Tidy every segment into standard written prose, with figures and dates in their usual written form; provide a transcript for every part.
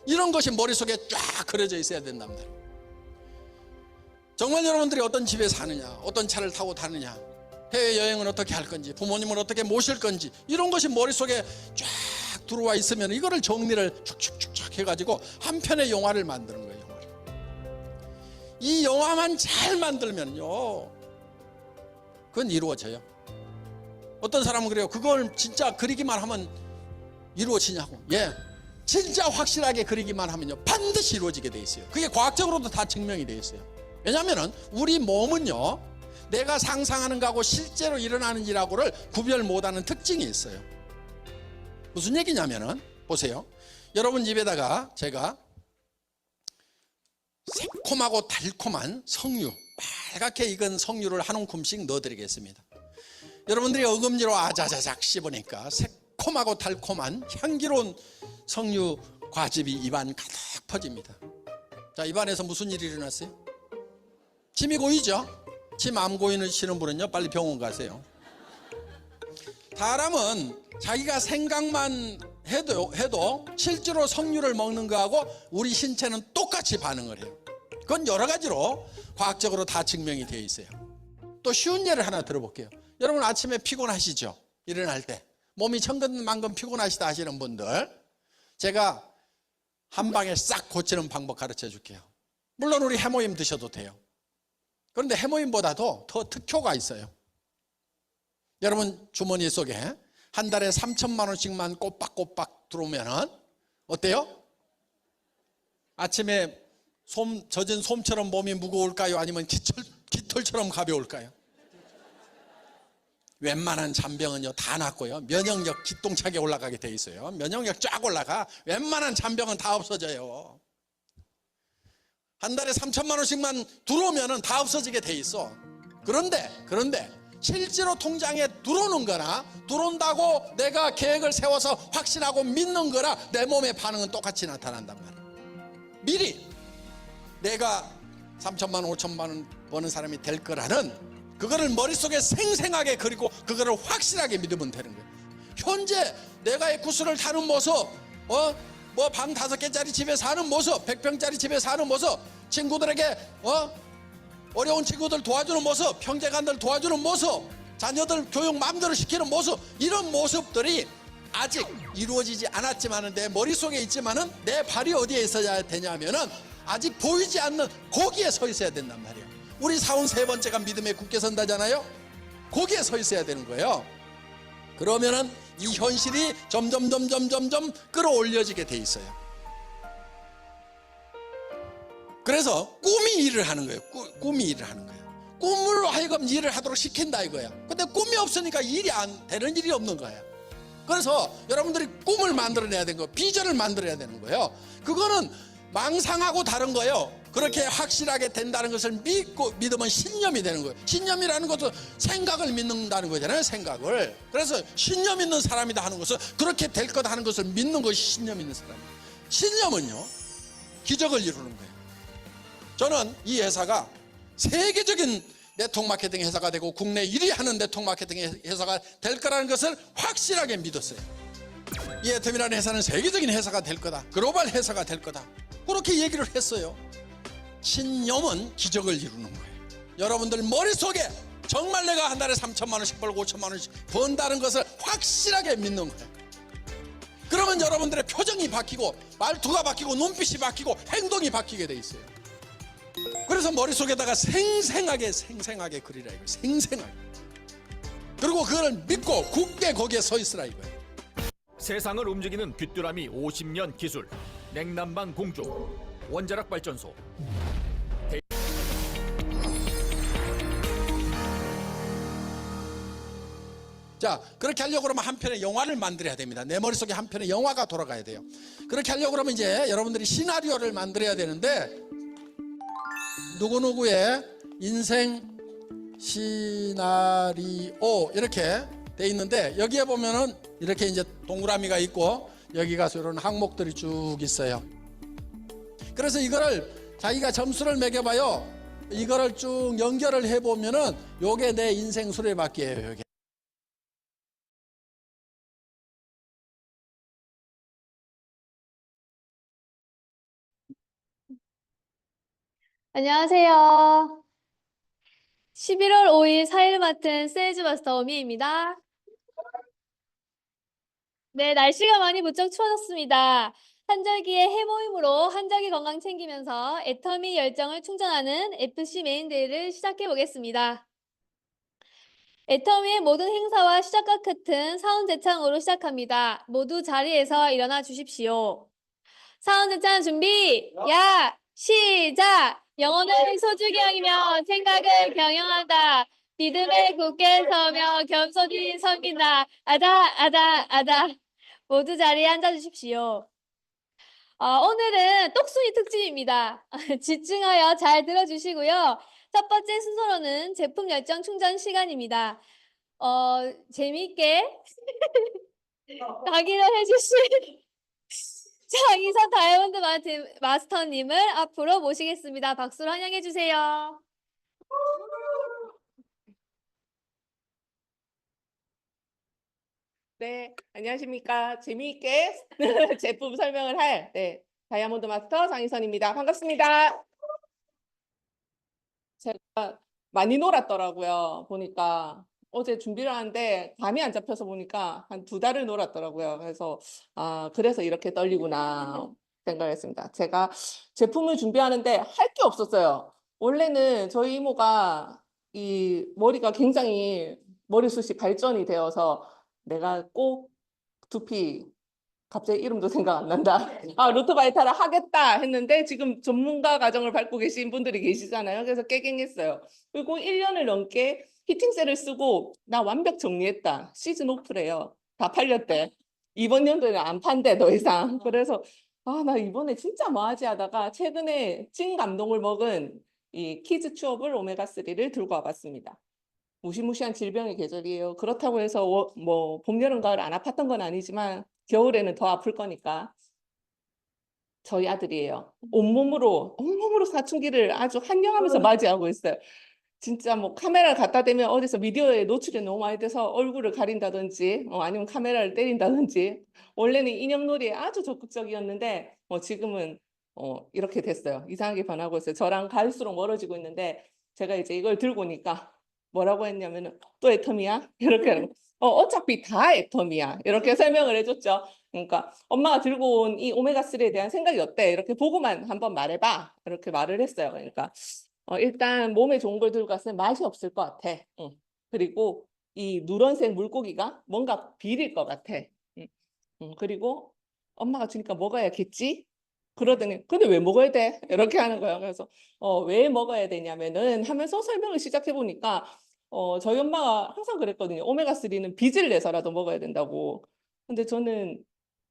이런 것이 머릿속에 쫙 그려져 있어야 된답니다. 정말 여러분들이 어떤 집에 사느냐, 어떤 차를 타고 다느냐, 해외여행은 어떻게 할 건지, 부모님을 어떻게 모실 건지, 이런 것이 머릿속에 쫙 들어와 있으면 이거를 정리를 축축축축 해가지고 한 편의 영화를 만드는 거예요. 영화를. 이 영화만 잘 만들면요, 그건 이루어져요. 어떤 사람은 그래요. 그걸 진짜 그리기만 하면 이루어지냐고. 예, 진짜 확실하게 그리기만 하면요 반드시 이루어지게 돼 있어요. 그게 과학적으로도 다 증명이 돼 있어요. 왜냐하면 우리 몸은요, 내가 상상하는 거하고 실제로 일어나는 일하고를 구별 못하는 특징이 있어요. 무슨 얘기냐면은, 보세요. 여러분 집에다가 제가 새콤하고 달콤한 석류, 빨갛게 익은 석류를 한 움큼씩 넣어드리겠습니다. 여러분들이 어금니로 아자자작 씹으니까 새콤하고 달콤한 향기로운 석류 과즙이 입안 가득 퍼집니다. 자, 입안에서 무슨 일이 일어났어요? 침이 고이죠? 침 안 고이시는 분은요, 빨리 병원 가세요. 사람은 자기가 생각만 해도 실제로 석류를 먹는 거하고 우리 신체는 똑같이 반응을 해요. 그건 여러 가지로 과학적으로 다 증명이 되어 있어요. 또 쉬운 예를 하나 들어볼게요. 여러분 아침에 피곤하시죠? 일어날 때 몸이 천근만근 피곤하시다 하시는 분들, 제가 한 방에 싹 고치는 방법 가르쳐 줄게요. 물론 우리 해모임 드셔도 돼요. 그런데 해모임보다도 더 특효가 있어요. 여러분 주머니 속에 한 달에 3천만 원씩만 꼬박꼬박 들어오면은 어때요? 아침에 젖은 솜처럼 몸이 무거울까요? 아니면 깃털처럼 가벼울까요? 웬만한 잔병은요 다 낫고요, 면역력 기똥차게 올라가게 돼 있어요. 면역력 쫙 올라가. 웬만한 잔병은 다 없어져요. 한 달에 3천만 원씩만 들어오면은 다 없어지게 돼 있어. 그런데 실제로 통장에 들어오는 거나 들어온다고 내가 계획을 세워서 확신하고 믿는 거나 내 몸의 반응은 똑같이 나타난단 말이에요. 미리 내가 3천만 원 5천만 원 버는 사람이 될 거라는 그거를 머릿속에 생생하게 그리고 그거를 확실하게 믿으면 되는 거예요. 현재 내가 구슬을 타는 모습, 뭐 방 5개짜리 집에 사는 모습, 100평짜리 집에 사는 모습, 친구들에게 어려운 친구들 도와주는 모습, 형제간들 도와주는 모습, 자녀들 교육 마음대로 시키는 모습, 이런 모습들이 아직 이루어지지 않았지만은 내 머릿속에 있지만은 내 발이 어디에 있어야 되냐면은 아직 보이지 않는 거기에 서 있어야 된단 말이에요. 우리 사원 세 번째가 믿음에 굳게 선다잖아요. 거기에 서 있어야 되는 거예요. 그러면은 이 현실이 점점 끌어올려지게 돼 있어요. 그래서 꿈이 일을 하는 거예요. 꿈이 일을 하는 거예요. 꿈으로 하여금 일을 하도록 시킨다 이거예요. 근데 꿈이 없으니까 일이 안 되는 일이 없는 거예요. 그래서 여러분들이 꿈을 만들어내야 되는 거예요. 비전을 만들어야 되는 거예요. 그거는 망상하고 다른 거예요. 그렇게 확실하게 된다는 것을 믿으면 신념이 되는 거예요. 신념이라는 것도 생각을 믿는다는 거잖아요. 생각을. 그래서 신념 있는 사람이다 하는 것은 그렇게 될 거다 하는 것을 믿는 것이 신념 있는 사람이에요. 신념은요 기적을 이루는 거예요. 저는 이 회사가 세계적인 네트워크 마케팅 회사가 되고 국내 1위 하는 네트워크 마케팅 회사가 될 거라는 것을 확실하게 믿었어요. 이 애텀이라는 회사는 세계적인 회사가 될 거다, 글로벌 회사가 될 거다, 그렇게 얘기를 했어요. 신념은 기적을 이루는 거예요. 여러분들 머릿속에 정말 내가 한 달에 3천만 원씩 벌고 5천만 원씩 번다는 것을 확실하게 믿는 거예요. 그러면 여러분들의 표정이 바뀌고 말투가 바뀌고 눈빛이 바뀌고 행동이 바뀌게 돼 있어요. 그래서 머릿속에다가 생생하게 그리라 이거예요. 생생하게. 그리고 그걸 믿고 굳게 거기에 서 있으라 이거예요. 세상을 움직이는 귀뚜라미 50년 기술, 냉난방 공조, 원자력 발전소. 자, 그렇게 하려고 그러면 한 편의 영화를 만들어야 됩니다. 내 머릿속에 한 편의 영화가 돌아가야 돼요. 그렇게 하려고 그러면 이제 여러분들이 시나리오를 만들어야 되는데, 누구누구의 인생 시나리오 이렇게 돼 있는데, 여기에 보면은 이렇게 이제 동그라미가 있고 여기 가서 이런 항목들이 쭉 있어요. 그래서 이거를 자기가 점수를 매겨봐요. 이거를 쭉 연결을 해보면은 요게 내 인생 수레바퀴예요. 요게. 안녕하세요. 11월 5일 4일 맡은 세일즈 마스터 오미입니다. 네, 날씨가 많이 무척 추워졌습니다. 한절기의 해모임으로 한절기 건강 챙기면서 애터미 열정을 충전하는 FC 메인데이를 시작해 보겠습니다. 애터미의 모든 행사와 시작과 끝은 사원 제창으로 시작합니다. 모두 자리에서 일어나 주십시오. 사원 제창 준비! 야! 시작! 영혼을 소중히 여기며 생각을 경영한다. 믿음에 굳게 서며 겸손히 섬긴다. 아다, 아다, 아다. 모두 자리에 앉아주십시오. 오늘은 똑순이 특집입니다. 집중하여 잘 들어주시고요. 첫 번째 순서로는 제품 열정 충전 시간입니다. 재미있게 강의를 해주실 장희선 다이아몬드 마스터님을 앞으로 모시겠습니다. 박수로 환영해 주세요. 네, 안녕하십니까. 재미있게 제품 설명을 할 다이아몬드 마스터 장희선입니다. 반갑습니다. 제가 많이 놀았더라고요. 보니까 어제 준비를 하는데 감이 안 잡혀서 보니까 한 2달을 놀았더라고요. 그래서 이렇게 떨리구나 생각했습니다. 제가 제품을 준비하는데 할 게 없었어요. 원래는 저희 이모가 이 머리가 굉장히 머리숱이 발전이 되어서 내가 꼭 두피 갑자기 이름도 생각 안 난다. 루트 바이탈을 하겠다 했는데 지금 전문가 과정을 밟고 계신 분들이 계시잖아요. 그래서 깨갱했어요. 그리고 1년을 넘게 히팅셀을 쓰고 나 완벽 정리했다. 시즌 오프래요. 다 팔렸대. 이번 연도에는 안 판대 더 이상. 그래서 나 이번에 진짜 뭐 하지 하다가 최근에 찐 감동을 먹은 이 키즈 추업을 오메가3를 들고 와봤습니다. 무시무시한 질병의 계절이에요. 그렇다고 해서 뭐 봄, 여름, 가을 안 아팠던 건 아니지만 겨울에는 더 아플 거니까 저희 아들이에요. 온몸으로 사춘기를 아주 한영하면서 맞이하고 있어요. 진짜 뭐 카메라를 갖다 대면 어디서 미디어에 노출이 너무 많이 돼서 얼굴을 가린다든지 아니면 카메라를 때린다든지 원래는 인형놀이에 아주 적극적이었는데 지금은 이렇게 됐어요. 이상하게 변하고 있어요. 저랑 갈수록 멀어지고 있는데 제가 이제 이걸 들고 오니까 뭐라고 했냐면은 또 애터미야? 이렇게 하는 거. 어차피 다 애터미야. 이렇게 설명을 해줬죠. 그러니까 엄마가 들고 온 이 오메가3에 대한 생각이 어때? 이렇게 보고만 한번 말해봐. 이렇게 말을 했어요. 그러니까 일단 몸에 좋은 걸 들고 갔으면 맛이 없을 것 같아. 응. 그리고 이 누런색 물고기가 뭔가 비릴 것 같아. 응. 그리고 엄마가 주니까 먹어야겠지? 그러더니 근데 왜 먹어야 돼? 이렇게 하는 거예요. 그래서 왜 먹어야 되냐면은 하면서 설명을 시작해 보니까 저희 엄마가 항상 그랬거든요. 오메가3는 빚을 내서라도 먹어야 된다고. 근데 저는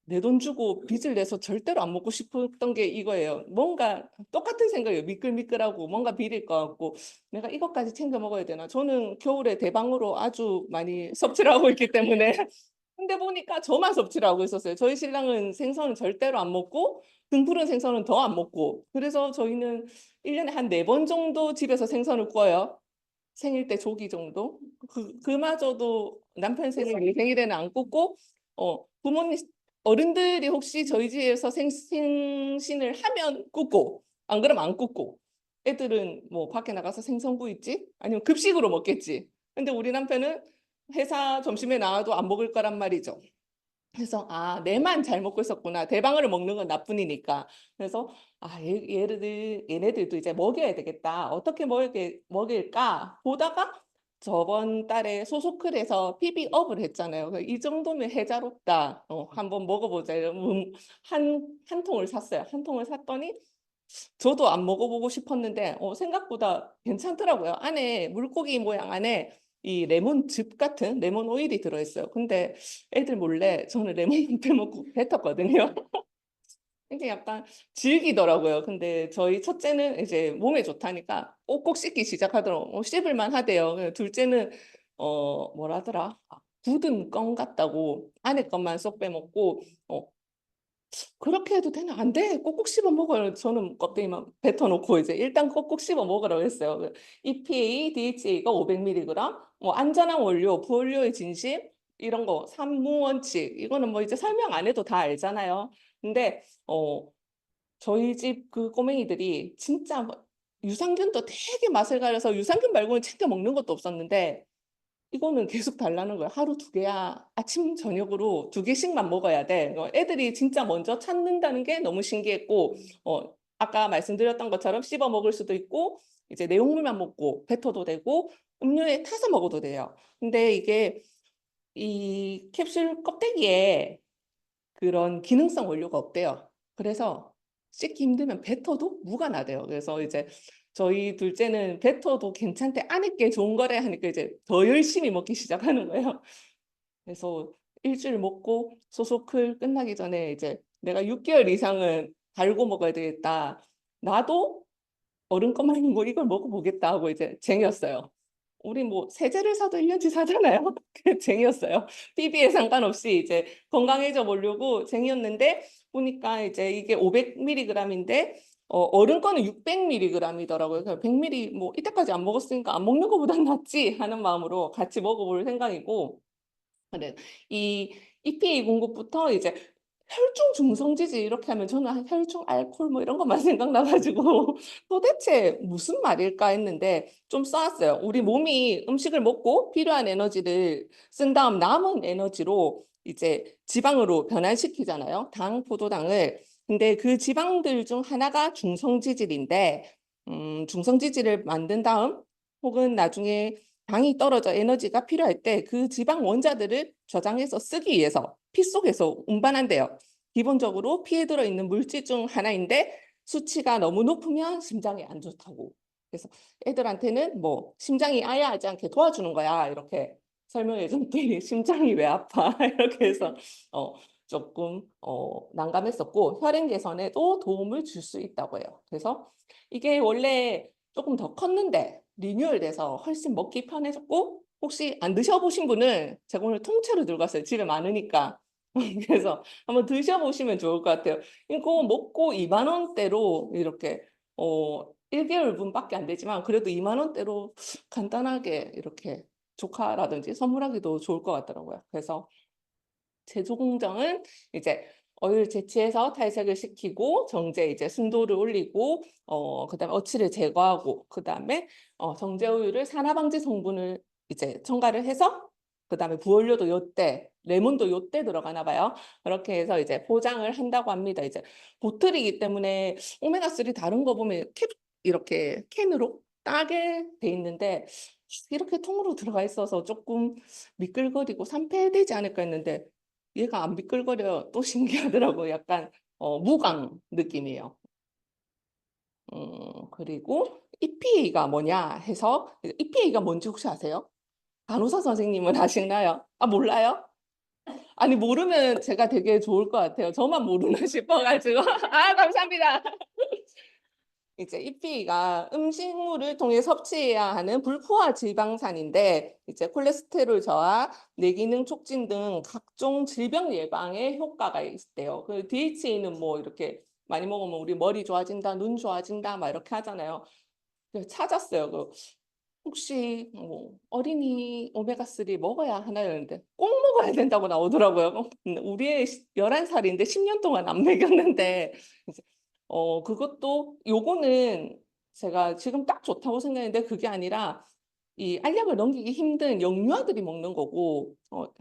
내 돈 주고 빚을 내서 절대로 안 먹고 싶었던 게 이거예요. 뭔가 똑같은 생각이에요. 미끌미끌하고 뭔가 비릴 것 같고 내가 이것까지 챙겨 먹어야 되나. 저는 겨울에 대방으로 아주 많이 섭취를 하고 있기 때문에 근데 보니까 저만 섭취를 하고 있었어요. 저희 신랑은 생선은 절대로 안 먹고 등푸른 생선은 더 안 먹고 그래서 저희는 1년에 한 4번 정도 집에서 생선을 구워요. 생일 때 조기 정도. 그마저도 남편 생일, 내 생일에는 안 굽고 부모님 어른들이 혹시 저희 집에서 생신을 하면 굽고 안 그러면 안 굽고 애들은 뭐 밖에 나가서 생선구 있지 아니면 급식으로 먹겠지. 근데 우리 남편은 회사 점심에 나와도 안 먹을 거란 말이죠. 그래서 내만 잘 먹고 있었구나. 대방어를 먹는 건 나뿐이니까. 그래서 얘네들도 이제 먹여야 되겠다. 어떻게 먹일까 보다가 저번 달에 소소클에서 PB업을 했잖아요. 이 정도면 해자롭다. 한번 먹어보자. 한 통을 샀어요. 한 통을 샀더니 저도 안 먹어보고 싶었는데 생각보다 괜찮더라고요. 안에 물고기 모양 안에 이 레몬즙 같은 레몬 오일이 들어있어요. 근데 애들 몰래 저는 레몬 빼먹고 뱉었거든요. 이게 약간 질기더라고요. 근데 저희 첫째는 이제 몸에 좋다니까 꼭꼭 씻기 시작하더라고요. 씹을만 하대요. 둘째는 뭐라더라? 굳은 껌 같다고 안에 것만 쏙 빼먹고 그렇게 해도 되나? 안 돼. 꼭꼭 씹어 먹어요. 저는 껍데기만 뱉어놓고 이제 일단 꼭꼭 씹어 먹으라고 했어요. EPA, DHA가 500mg, 뭐 안전한 원료, 부원료의 진심 이런 거, 삼무원칙 이거는 뭐 이제 설명 안 해도 다 알잖아요. 근데 저희 집 그 꼬맹이들이 진짜 유산균도 되게 맛을 가려서 유산균 말고는 챙겨 먹는 것도 없었는데 이거는 계속 달라는 거예요. 하루 2개야. 아침 저녁으로 2개씩만 먹어야 돼. 애들이 진짜 먼저 찾는다는 게 너무 신기했고 아까 말씀드렸던 것처럼 씹어 먹을 수도 있고 이제 내용물만 먹고 뱉어도 되고 음료에 타서 먹어도 돼요. 근데 이게 이 캡슐 껍데기에 그런 기능성 원료가 없대요. 그래서 씻기 힘들면 뱉어도 무가 나대요. 그래서 이제 저희 둘째는 뱉어도 괜찮대, 안에 게 좋은 거래 하니까 이제 더 열심히 먹기 시작하는 거예요. 그래서 일주일 먹고 소소클 끝나기 전에 이제 내가 6개월 이상은 달고 먹어야 되겠다. 나도 어른 것만 아니고 이걸 먹어보겠다 하고 이제 쟁였어요. 우리 뭐 세제를 사도 1년치 사잖아요. 그 쟁이었어요. PB에 상관없이 이제 건강해져 보려고 쟁이었는데 보니까 이제 이게 500mg인데 어른 거는 600mg이더라고요. 그래서 100mg 뭐 이때까지 안 먹었으니까 안 먹는 것보단 낫지 하는 마음으로 같이 먹어볼 생각이고, 근데 이 EPA 공급부터 이제 혈중 중성지지 이렇게 하면 저는 혈중 알코올 뭐 이런 것만 생각나가지고 도대체 무슨 말일까 했는데 좀 써왔어요. 우리 몸이 음식을 먹고 필요한 에너지를 쓴 다음 남은 에너지로 이제 지방으로 변환시키잖아요. 당, 포도당을. 근데 그 지방들 중 하나가 중성지질인데 중성지질을 만든 다음 혹은 나중에 당이 떨어져 에너지가 필요할 때 그 지방 원자들을 저장해서 쓰기 위해서 피 속에서 운반한대요. 기본적으로 피에 들어있는 물질 중 하나인데 수치가 너무 높으면 심장에 안 좋다고. 그래서 애들한테는 뭐 심장이 아야하지 않게 도와주는 거야 이렇게 설명해 줬더니 심장이 왜 아파 이렇게 해서 조금 난감했었고, 혈행 개선에도 도움을 줄 수 있다고 해요. 그래서 이게 원래 조금 더 컸는데 리뉴얼돼서 훨씬 먹기 편해졌고, 혹시 안 드셔보신 분은 제가 오늘 통째로 들고 왔어요. 집에 많으니까. 그래서 한번 드셔보시면 좋을 것 같아요. 이거 먹고 2만 원대로 이렇게 1개월분밖에 안 되지만 그래도 2만 원대로 간단하게 이렇게 조카라든지 선물하기도 좋을 것 같더라고요. 그래서 제조공정은 이제 어유를 채취해서 탈색을 시키고 정제 이제 순도를 올리고 그다음에 어치를 제거하고 그다음에 정제 우유를 산화방지 성분을 이제 첨가를 해서 그다음에 부원료도 요때 레몬도 요때 들어가나 봐요. 그렇게 해서 이제 포장을 한다고 합니다. 이제 보틀이기 때문에 오메가3 다른 거 보면 캡 이렇게 캔으로 따게 돼 있는데 이렇게 통으로 들어가 있어서 조금 미끌거리고 산패되지 않을까 했는데 얘가 안 미끌거려. 또 신기하더라고. 약간 무광 느낌이에요. 그리고 EPA가 뭐냐 해서 EPA가 뭔지 혹시 아세요? 간호사 선생님은 아시나요? 아, 몰라요? 아니, 모르면 제가 되게 좋을 것 같아요. 저만 모르나 싶어가지고. 아, 감사합니다. 이제 EPA가 음식물을 통해 섭취해야 하는 불포화 지방산인데 이제 콜레스테롤 저하, 뇌기능 촉진 등 각종 질병 예방에 효과가 있대요. 그 DHA는 뭐 이렇게 많이 먹으면 우리 머리 좋아진다, 눈 좋아진다 막 이렇게 하잖아요. 그래서 찾았어요. 혹시 뭐 어린이 오메가3 먹어야 하나요? 했는데 꼭 먹어야 된다고 나오더라고요. 우리 애 11살인데 10년 동안 안 먹였는데 이제 그것도 요거는 제가 지금 딱 좋다고 생각했는데 그게 아니라 이 알약을 넘기기 힘든 영유아들이 먹는 거고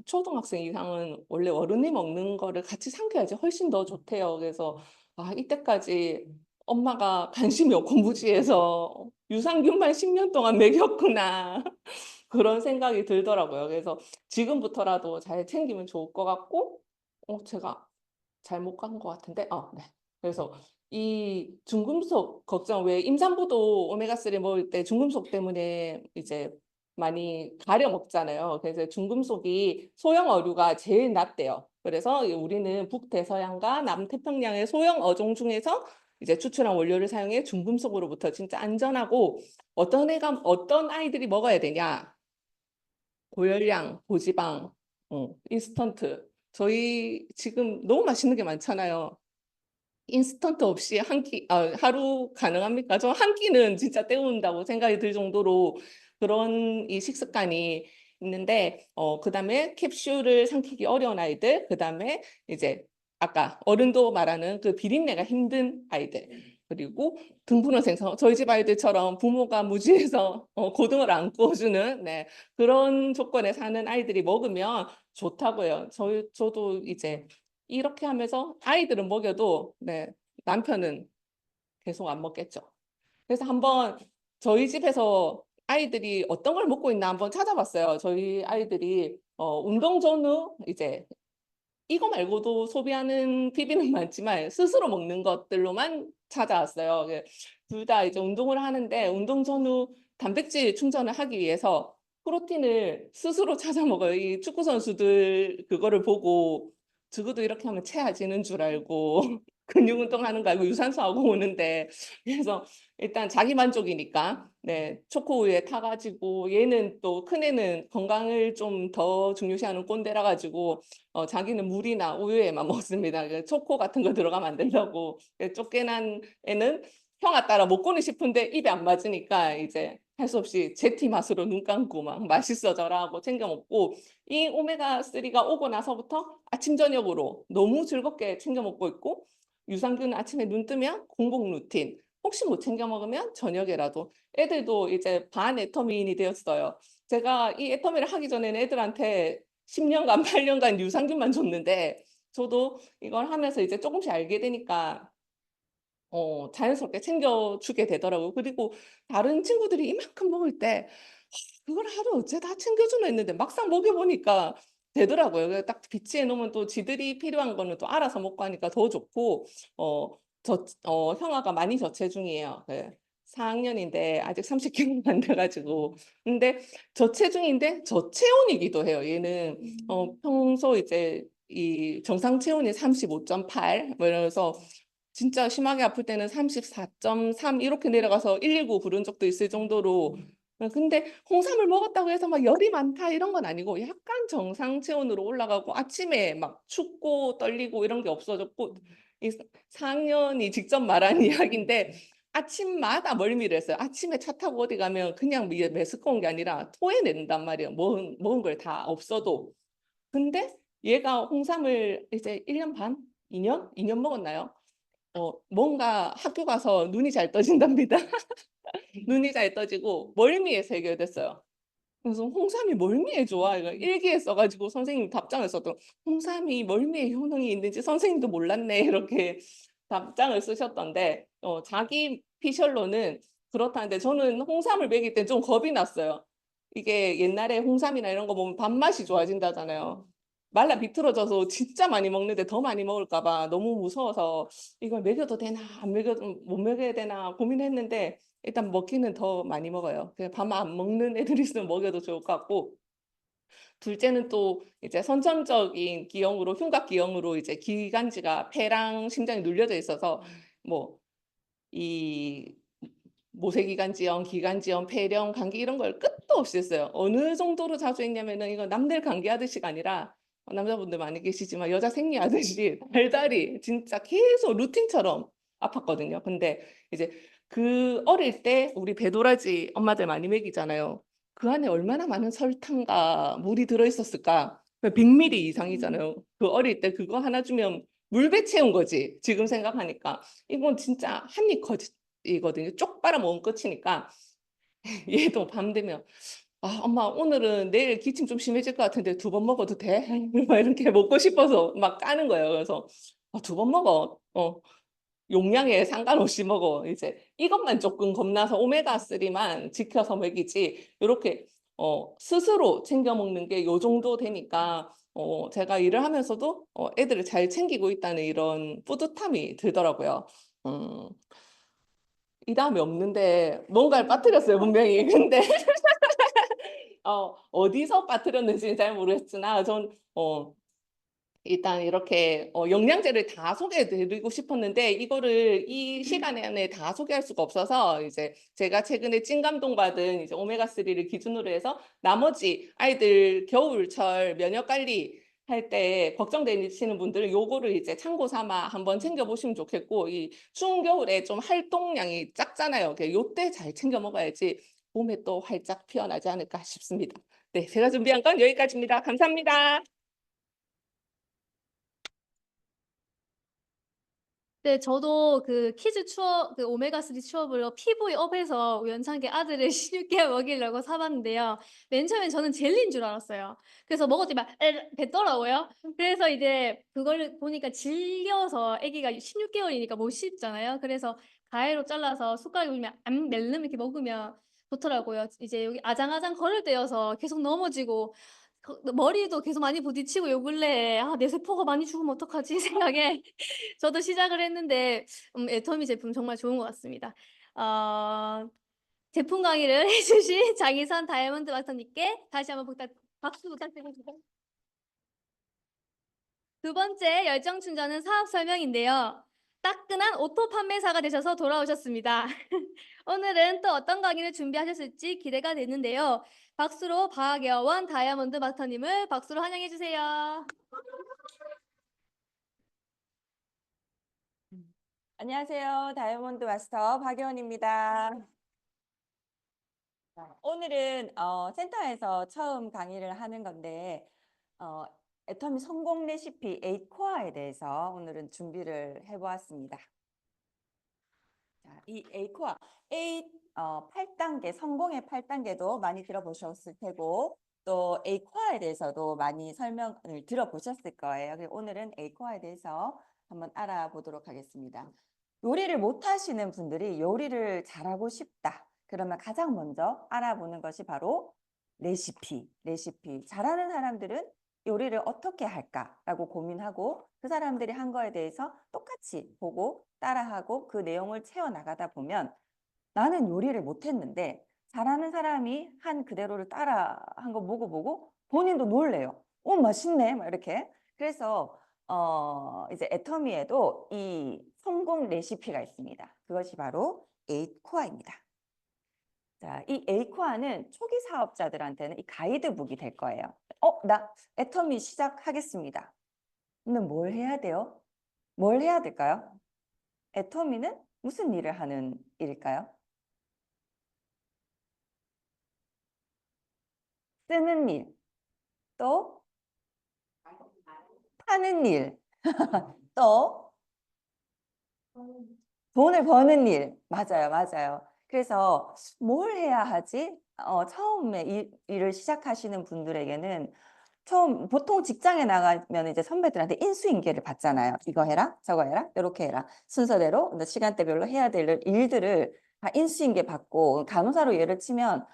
초등학생 이상은 원래 어른이 먹는 거를 같이 삼켜야지 훨씬 더 좋대요. 그래서 아, 이때까지 엄마가 관심이 없고 무지해서 유산균만 10년 동안 먹였구나. 그런 생각이 들더라고요. 그래서 지금부터라도 잘 챙기면 좋을 것 같고, 제가 잘못 간 것 같은데, 네. 그래서 이 중금속 걱정, 왜 임산부도 오메가3 먹을 때 중금속 때문에 이제 많이 가려 먹잖아요. 그래서 중금속이 소형 어류가 제일 낮대요. 그래서 우리는 북대서양과 남태평양의 소형 어종 중에서 이제 추출한 원료를 사용해 중금속으로부터 진짜 안전하고 어떤 아이들이 먹어야 되냐? 고열량, 고지방, 인스턴트. 저희 지금 너무 맛있는 게 많잖아요. 인스턴트 없이 하루 가능합니까? 저 한 끼는 진짜 때운다고 생각이 들 정도로 그런 이 식습관이 있는데, 그다음에 캡슐을 삼키기 어려운 아이들, 그다음에 이제 아까 어른도 말하는 그 비린내가 힘든 아이들. 그리고 등푸른 생선. 저희 집 아이들처럼 부모가 무지해서 고등어를 안 구워주는 네, 그런 조건에 사는 아이들이 먹으면 좋다고요. 저도 이제 이렇게 하면서 아이들은 먹여도 네, 남편은 계속 안 먹겠죠. 그래서 한번 저희 집에서 아이들이 어떤 걸 먹고 있나 한번 찾아봤어요. 저희 아이들이 운동 전후 이제 이거 말고도 소비하는 PB는 많지만 스스로 먹는 것들로만 찾아왔어요. 둘 다 이제 운동을 하는데 운동 전후 단백질 충전을 하기 위해서 프로틴을 스스로 찾아 먹어요. 이 축구 선수들 그거를 보고 적어도 이렇게 하면 체해지는 줄 알고 근육 운동하는 거 알고 유산소 하고 오는데 그래서 일단 자기 만족이니까 네 초코우유에 타가지고 얘는 또 큰애는 건강을 좀 더 중요시하는 꼰대라 가지고 자기는 물이나 우유에만 먹습니다. 초코 같은 거 들어가면 안 된다고. 쫓겨난 애는 형아 따라 먹고는 싶은데 입에 안 맞으니까 이제 할 수 없이 제티 맛으로 눈 감고 막 맛있어져라 하고 챙겨 먹고 이 오메가3가 오고 나서부터 아침 저녁으로 너무 즐겁게 챙겨 먹고 있고 유산균 아침에 눈 뜨면 공복 루틴 혹시 못 챙겨 먹으면 저녁에라도 애들도 이제 반 애터미인이 되었어요. 제가 이 애터미를 하기 전에는 애들한테 10년간 8년간 유산균만 줬는데 저도 이걸 하면서 이제 조금씩 알게 되니까 자연스럽게 챙겨주게 되더라고요. 그리고 다른 친구들이 이만큼 먹을 때 그걸 하루 어째 다 챙겨주나 했는데 막상 먹여보니까 되더라고요. 그래서 딱 비치해 놓으면 또 지들이 필요한 거는 또 알아서 먹고 하니까 더 좋고 형아가 많이 저체중이에요. 4학년인데 아직 30kg가 안 돼가지고 근데 저체중인데 저체온이기도 해요. 얘는 평소 이제 이 정상 체온이 35.8 뭐 이러면서 진짜 심하게 아플 때는 34.3 이렇게 내려가서 119 부른 적도 있을 정도로 근데 홍삼을 먹었다고 해서 막 열이 많다 이런 건 아니고 약간 정상 체온으로 올라가고 아침에 막 춥고 떨리고 이런 게 없어졌고 이 4학년이 직접 말한 이야기인데 아침마다 멀미를 했어요. 아침에 차 타고 어디 가면 그냥 메스꺼 온 게 아니라 토해낸단 말이에요. 먹은 걸 다 없어도. 근데 얘가 홍삼을 이제 1년 반? 2년? 2년 먹었나요? 뭔가 학교 가서 눈이 잘 떠진답니다. 눈이 잘 떠지고 멀미에서 해결됐어요. 그래서 홍삼이 멀미에 좋아. 이거 일기에 써가지고 선생님 답장을 썼던 홍삼이 멀미에 효능이 있는지 선생님도 몰랐네 이렇게 답장을 쓰셨던데 자기 피셜로는 그렇다는데 저는 홍삼을 먹일 때 좀 겁이 났어요. 이게 옛날에 홍삼이나 이런 거 보면 밥맛이 좋아진다잖아요. 말라 비틀어져서 진짜 많이 먹는데 더 많이 먹을까 봐 너무 무서워서 이걸 먹여도 되나 안 먹여도 못 먹여야 되나 고민했는데 일단 먹기는 더 많이 먹어요. 밥 안 먹는 애들 있으면 먹여도 좋을 것 같고 둘째는 또 이제 선천적인 기형으로 흉곽 기형으로 이제 기관지가 폐랑 심장이 눌려져 있어서 뭐 이 모세기관지염, 기관지염, 폐렴, 감기 이런 걸 끝도 없이 했어요. 어느 정도로 자주 했냐면은 이거 남들 감기하듯이가 아니라 남자분들 많이 계시지만 여자 생리하듯이 달달이 진짜 계속 루틴처럼 아팠거든요. 근데 이제 그 어릴 때 우리 배도라지 엄마들 많이 먹이잖아요. 그 안에 얼마나 많은 설탕과 물이 들어있었을까? 100ml 이상이잖아요. 그 어릴 때 그거 하나 주면 물배 채운 거지. 지금 생각하니까. 이건 진짜 한 입 거지거든요. 쪽 빨아먹으면 끝이니까. 얘도 밤 되면 아, 엄마 오늘은 내일 기침 좀 심해질 것 같은데 2번 먹어도 돼? 막 이렇게 먹고 싶어서 막 까는 거예요. 그래서 2번 먹어. 용량에 상관없이 먹어. 이제 이것만 조금 겁나서 오메가3만 지켜서 먹이지. 이렇게 스스로 챙겨 먹는 게 요 정도 되니까 제가 일을 하면서도 애들을 잘 챙기고 있다는 이런 뿌듯함이 들더라고요. 이 다음에 없는데 뭔가를 빠뜨렸어요, 분명히. 근데 어디서 빠뜨렸는지는 잘 모르겠으나 전 일단 이렇게 영양제를 다 소개해드리고 싶었는데 이거를 이 시간 안에 다 소개할 수가 없어서 이제 제가 최근에 찐감동 받은 이제 오메가3를 기준으로 해서 나머지 아이들 겨울철 면역 관리 할 때 걱정되시는 분들은 요거를 이제 참고 삼아 한번 챙겨보시면 좋겠고 이 추운 겨울에 좀 활동량이 작잖아요. 요때 잘 챙겨 먹어야지 봄에 또 활짝 피어나지 않을까 싶습니다. 네, 제가 준비한 건 여기까지입니다. 감사합니다. 네, 저도 그 키즈 추억, 그 오메가3 추억으로 피부에 업해서 우연찮게 아들을 16개월 먹이려고 사봤는데요. 맨 처음엔 저는 젤리인 줄 알았어요. 그래서 먹었더니 막 뱉더라고요. 그래서 이제 그걸 보니까 질겨서 아기가 16개월이니까 못 씹잖아요. 그래서 가위로 잘라서 숟가락에 올리면 안 멜름 이렇게 먹으면 좋더라고요. 이제 여기 아장아장 걸을 때여서 계속 넘어지고 머리도 계속 많이 부딪히고 요 근래에 내 세포가 많이 죽으면 어떡하지 생각에 저도 시작을 했는데 애터미 제품 정말 좋은 것 같습니다. 제품 강의를 해주신 장희선 다이아몬드 마스터님께 다시 한번 박수 부탁드립니다. 두 번째 열정 충전은 사업 설명인데요. 따끈한 오토 판매사가 되셔서 돌아오셨습니다. 오늘은 또 어떤 강의를 준비하셨을지 기대가 되는데요. 박수로 박여원 다이아몬드 마스터님을 박수로 환영해 주세요. 안녕하세요. 다이아몬드 마스터 박여원입니다. 오늘은 센터에서 처음 강의를 하는 건데 애터미 성공 레시피 8코어에 대해서 오늘은 준비를 해보았습니다. 자, 이 8코어, 8단계, 성공의 8단계도 많이 들어보셨을 테고 또 8코어에 대해서도 많이 설명을 들어보셨을 거예요. 그래서 오늘은 8코어에 대해서 한번 알아보도록 하겠습니다. 요리를 못 하시는 분들이 요리를 잘하고 싶다. 그러면 가장 먼저 알아보는 것이 바로 레시피. 잘하는 사람들은 요리를 어떻게 할까라고 고민하고 그 사람들이 한 거에 대해서 똑같이 보고 따라하고 그 내용을 채워나가다 보면 나는 요리를 못했는데 잘하는 사람이 한 그대로를 따라 한 거 보고 본인도 놀래요. 맛있네. 막 이렇게. 그래서 이제 애터미에도 이 성공 레시피가 있습니다. 그것이 바로 8코어입니다. 자, 이 8코어는 초기 사업자들한테는 이 가이드북이 될 거예요. 나 애터미 시작하겠습니다. 근데 뭘 해야 돼요? 뭘 해야 될까요? 애터미는 무슨 일을 하는 일일까요? 쓰는 일, 또 파는 일, 또 돈을 버는 일. 맞아요. 그래서 뭘 해야 하지? 처음에 일을 시작하시는 분들에게는 보통 직장에 나가면 이제 선배들한테 인수인계를 받잖아요. 이거 해라, 저거 해라, 이렇게 해라. 순서대로 시간대별로 해야 될 일들을 다 인수인계 받고, 간호사로 예를 치면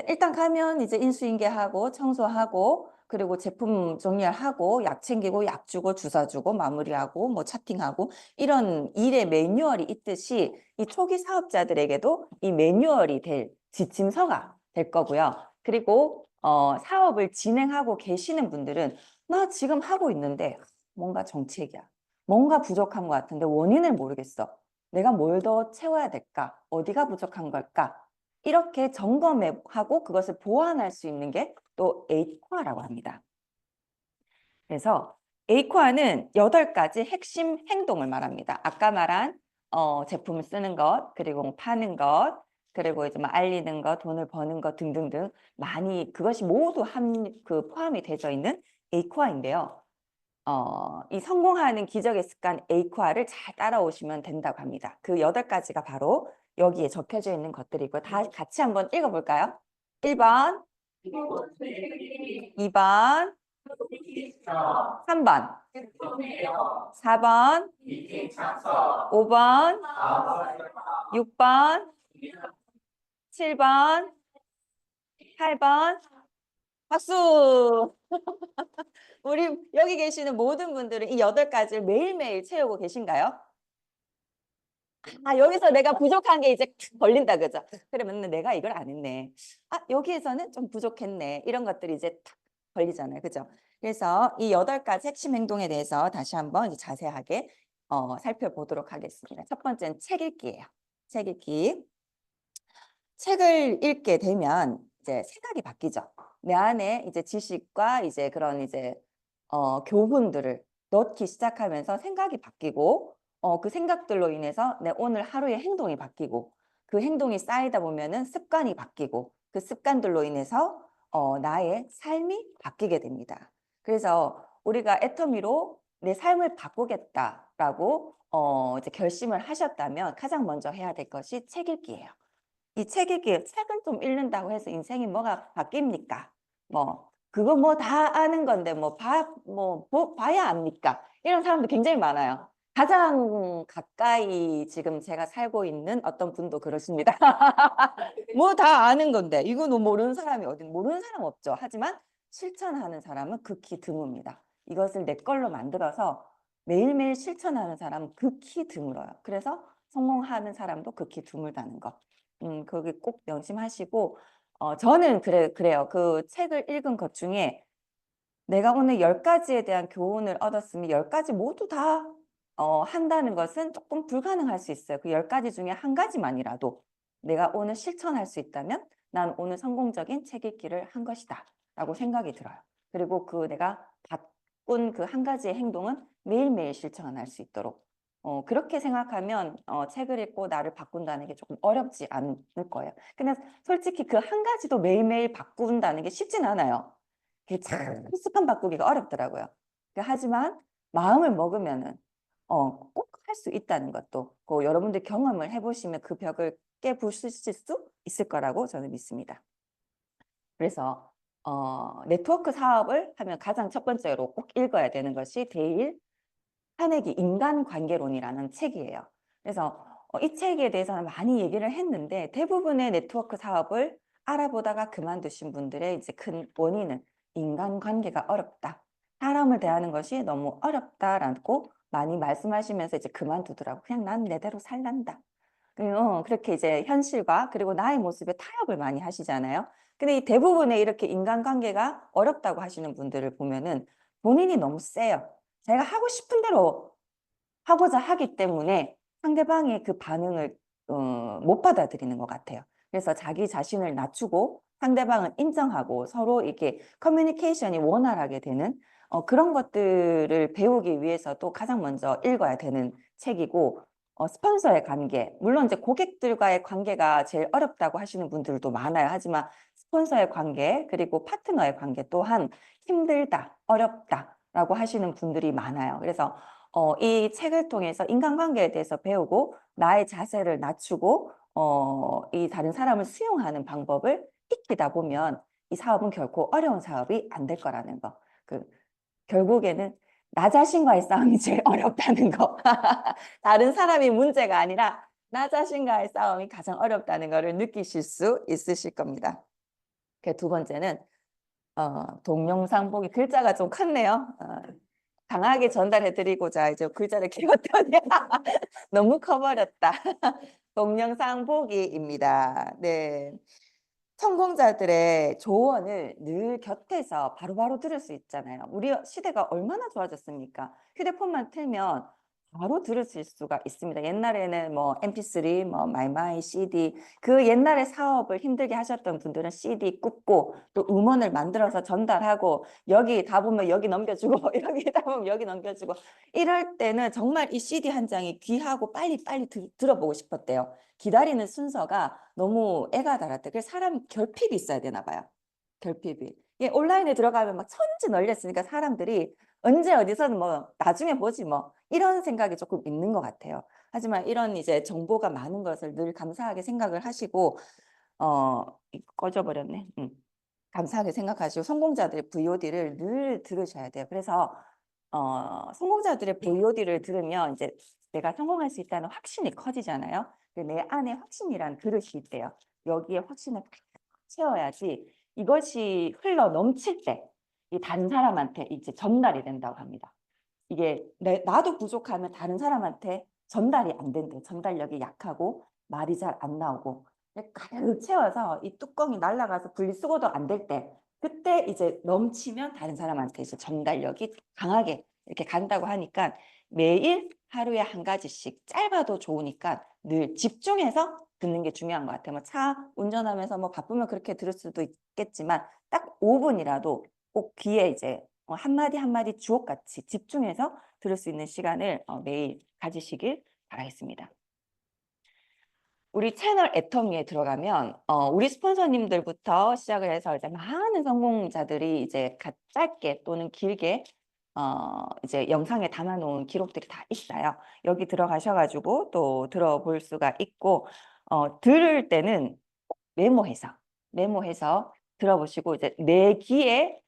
일단 가면 이제 인수인계하고 청소하고 그리고 제품 정리하고 약 챙기고 약 주고 주사 주고 마무리하고 뭐 차팅하고 이런 일의 매뉴얼이 있듯이 이 초기 사업자들에게도 이 매뉴얼이 될 지침서가 될 거고요. 그리고 사업을 진행하고 계시는 분들은 나 지금 하고 있는데 뭔가 정체기야. 뭔가 부족한 것 같은데 원인을 모르겠어. 내가 뭘 더 채워야 될까? 어디가 부족한 걸까? 이렇게 점검하고 그것을 보완할 수 있는 게 또 8코어라고 합니다. 그래서 8코어는 8가지 핵심 행동을 말합니다. 아까 말한 제품을 쓰는 것, 그리고 파는 것, 그리고 이제 뭐 알리는 것, 돈을 버는 것 등등등 많이 그것이 모두 포함이 되어 있는 8코어인데요. 이 성공하는 기적의 습관 8코어를 잘 따라오시면 된다고 합니다. 그 8가지가 바로 여기에 적혀져 있는 것들이고 다 같이 한번 읽어볼까요? 1번, 2번, 3번, 4번, 5번, 6번, 7번, 8번, 박수! 우리 여기 계시는 모든 분들은 이 8가지를 매일매일 채우고 계신가요? 여기서 내가 부족한 게 이제 걸린다, 그죠? 그러면 내가 이걸 안 했네. 여기에서는 좀 부족했네. 이런 것들이 이제 탁 걸리잖아요, 그죠? 그래서 이 8가지 핵심 행동에 대해서 다시 한번 이제 자세하게 살펴보도록 하겠습니다. 첫 번째는 책 읽기예요. 책 읽기. 책을 읽게 되면 이제 생각이 바뀌죠. 내 안에 이제 지식과 이제 그런 이제 교훈들을 넣기 시작하면서 생각이 바뀌고 그 생각들로 인해서 내 오늘 하루의 행동이 바뀌고 그 행동이 쌓이다 보면은 습관이 바뀌고 그 습관들로 인해서 나의 삶이 바뀌게 됩니다. 그래서 우리가 애터미로 내 삶을 바꾸겠다. 하겠다라고 이제 결심을 하셨다면 가장 먼저 해야 될 것이 책 읽기예요. 이 책 읽기, 책을 좀 읽는다고 해서 인생이 뭐가 바뀝니까? 뭐 그거 뭐 다 아는 건데 봐야 압니까? 이런 사람도 굉장히 많아요. 가장 가까이 지금 제가 살고 있는 어떤 분도 그러십니다. 뭐 다 아는 건데 이거는 모르는 사람이 모르는 사람 없죠. 하지만 실천하는 사람은 극히 드뭅니다. 이것을 내 걸로 만들어서 매일매일 실천하는 사람은 극히 드물어요. 그래서 성공하는 사람도 극히 드물다는 거. 거기 꼭 명심하시고 저는 그래요. 그 책을 읽은 것 중에 내가 오늘 10가지에 대한 교훈을 얻었으면 10가지 모두 다 한다는 것은 조금 불가능할 수 있어요. 그 10가지 중에 한 가지만이라도 내가 오늘 실천할 수 있다면 난 오늘 성공적인 책 읽기를 한 것이다 라고 생각이 들어요. 그리고 그 내가 바꾼 그 한 가지의 행동은 매일매일 실천할 수 있도록 그렇게 생각하면 책을 읽고 나를 바꾼다는 게 조금 어렵지 않을 거예요. 근데 솔직히 그 한 가지도 매일매일 바꾼다는 게 쉽진 않아요. 그게 참 습관 바꾸기가 어렵더라고요. 하지만 마음을 먹으면은 꼭 할 수 있다는 것도 여러분들 경험을 해보시면 그 벽을 깨부수실 수 있을 거라고 저는 믿습니다. 그래서 네트워크 사업을 하면 가장 첫 번째로 꼭 읽어야 되는 것이 데일 카네기 인간관계론이라는 책이에요. 그래서 이 책에 대해서는 많이 얘기를 했는데 대부분의 네트워크 사업을 알아보다가 그만두신 분들의 이제 큰 원인은 인간관계가 어렵다. 사람을 대하는 것이 너무 어렵다라고 많이 말씀하시면서 이제 그만두더라고. 그냥 난 내대로 살란다. 그렇게 이제 현실과 그리고 나의 모습에 타협을 많이 하시잖아요. 근데 이 대부분의 이렇게 인간관계가 어렵다고 하시는 분들을 보면은 본인이 너무 세요. 제가 하고 싶은 대로 하고자 하기 때문에 상대방의 그 반응을 못 받아들이는 것 같아요. 그래서 자기 자신을 낮추고 상대방을 인정하고 서로 이렇게 커뮤니케이션이 원활하게 되는 그런 것들을 배우기 위해서도 가장 먼저 읽어야 되는 책이고 스폰서의 관계, 물론 이제 고객들과의 관계가 제일 어렵다고 하시는 분들도 많아요. 하지만 스폰서의 관계 그리고 파트너의 관계 또한 힘들다, 어렵다라고 하시는 분들이 많아요. 그래서 이 책을 통해서 인간관계에 대해서 배우고 나의 자세를 낮추고 이 다른 사람을 수용하는 방법을 익히다 보면 이 사업은 결코 어려운 사업이 안 될 거라는 거. 결국에는 나 자신과의 싸움이 제일 어렵다는 거. 다른 사람이 문제가 아니라 나 자신과의 싸움이 가장 어렵다는 거를 느끼실 수 있으실 겁니다. 두 번째는 동영상 보기 글자가 좀 컸네요. 강하게 전달해드리고자 이제 글자를 키웠더니 너무 커버렸다. 동영상 보기입니다. 네. 성공자들의 조언을 늘 곁에서 바로바로 들을 수 있잖아요. 우리 시대가 얼마나 좋아졌습니까? 휴대폰만 틀면 바로 들으실 수가 있습니다. 옛날에는 뭐 MP3, 뭐 마이마이, CD 그 옛날에 사업을 힘들게 하셨던 분들은 CD 굽고 또 음원을 만들어서 전달하고 여기 다 보면 여기 넘겨주고 여기 다 보면 여기 넘겨주고 이럴 때는 정말 이 CD 한 장이 귀하고 빨리 들어보고 싶었대요. 기다리는 순서가 너무 애가 달았대. 그래서 사람 결핍이 있어야 되나 봐요. 결핍이. 온라인에 들어가면 막 천지 널렸으니까 사람들이 언제 어디서는 뭐 나중에 보지 뭐 이런 생각이 조금 있는 것 같아요. 하지만 이런 이제 정보가 많은 것을 늘 감사하게 생각을 하시고 꺼져버렸네. 감사하게 생각하시고 성공자들의 VOD를 늘 들으셔야 돼요. 그래서 성공자들의 VOD를 들으면 이제 내가 성공할 수 있다는 확신이 커지잖아요. 내 안에 확신이란 그릇이 있대요. 여기에 확신을 팍 채워야지 이것이 흘러 넘칠 때 이 다른 사람한테 이제 전달이 된다고 합니다. 이게 나도 부족하면 다른 사람한테 전달이 안 된대. 전달력이 약하고 말이 잘 안 나오고 가득 채워서 이 뚜껑이 날아가서 분리수거도 안 될 때 그때 이제 넘치면 다른 사람한테 이제 전달력이 강하게 이렇게 간다고 하니까 매일 하루에 한 가지씩 짧아도 좋으니까 늘 집중해서 듣는 게 중요한 것 같아요. 뭐 차 운전하면서 뭐 바쁘면 그렇게 들을 수도 있겠지만 딱 5분이라도 꼭 귀에 이제 한마디 한마디 주옥같이 집중해서 들을 수 있는 시간을 매일 가지시길 바라겠습니다. 우리 채널 애터미에 들어가면 우리 스폰서님들부터 시작을 해서 이제 많은 성공자들이 이제 짧게 또는 길게 이제 영상에 담아놓은 기록들이 다 있어요. 여기 들어가셔가지고 또 들어볼 수가 있고, 들을 때는 메모해서 들어보시고, 이제 내 귀에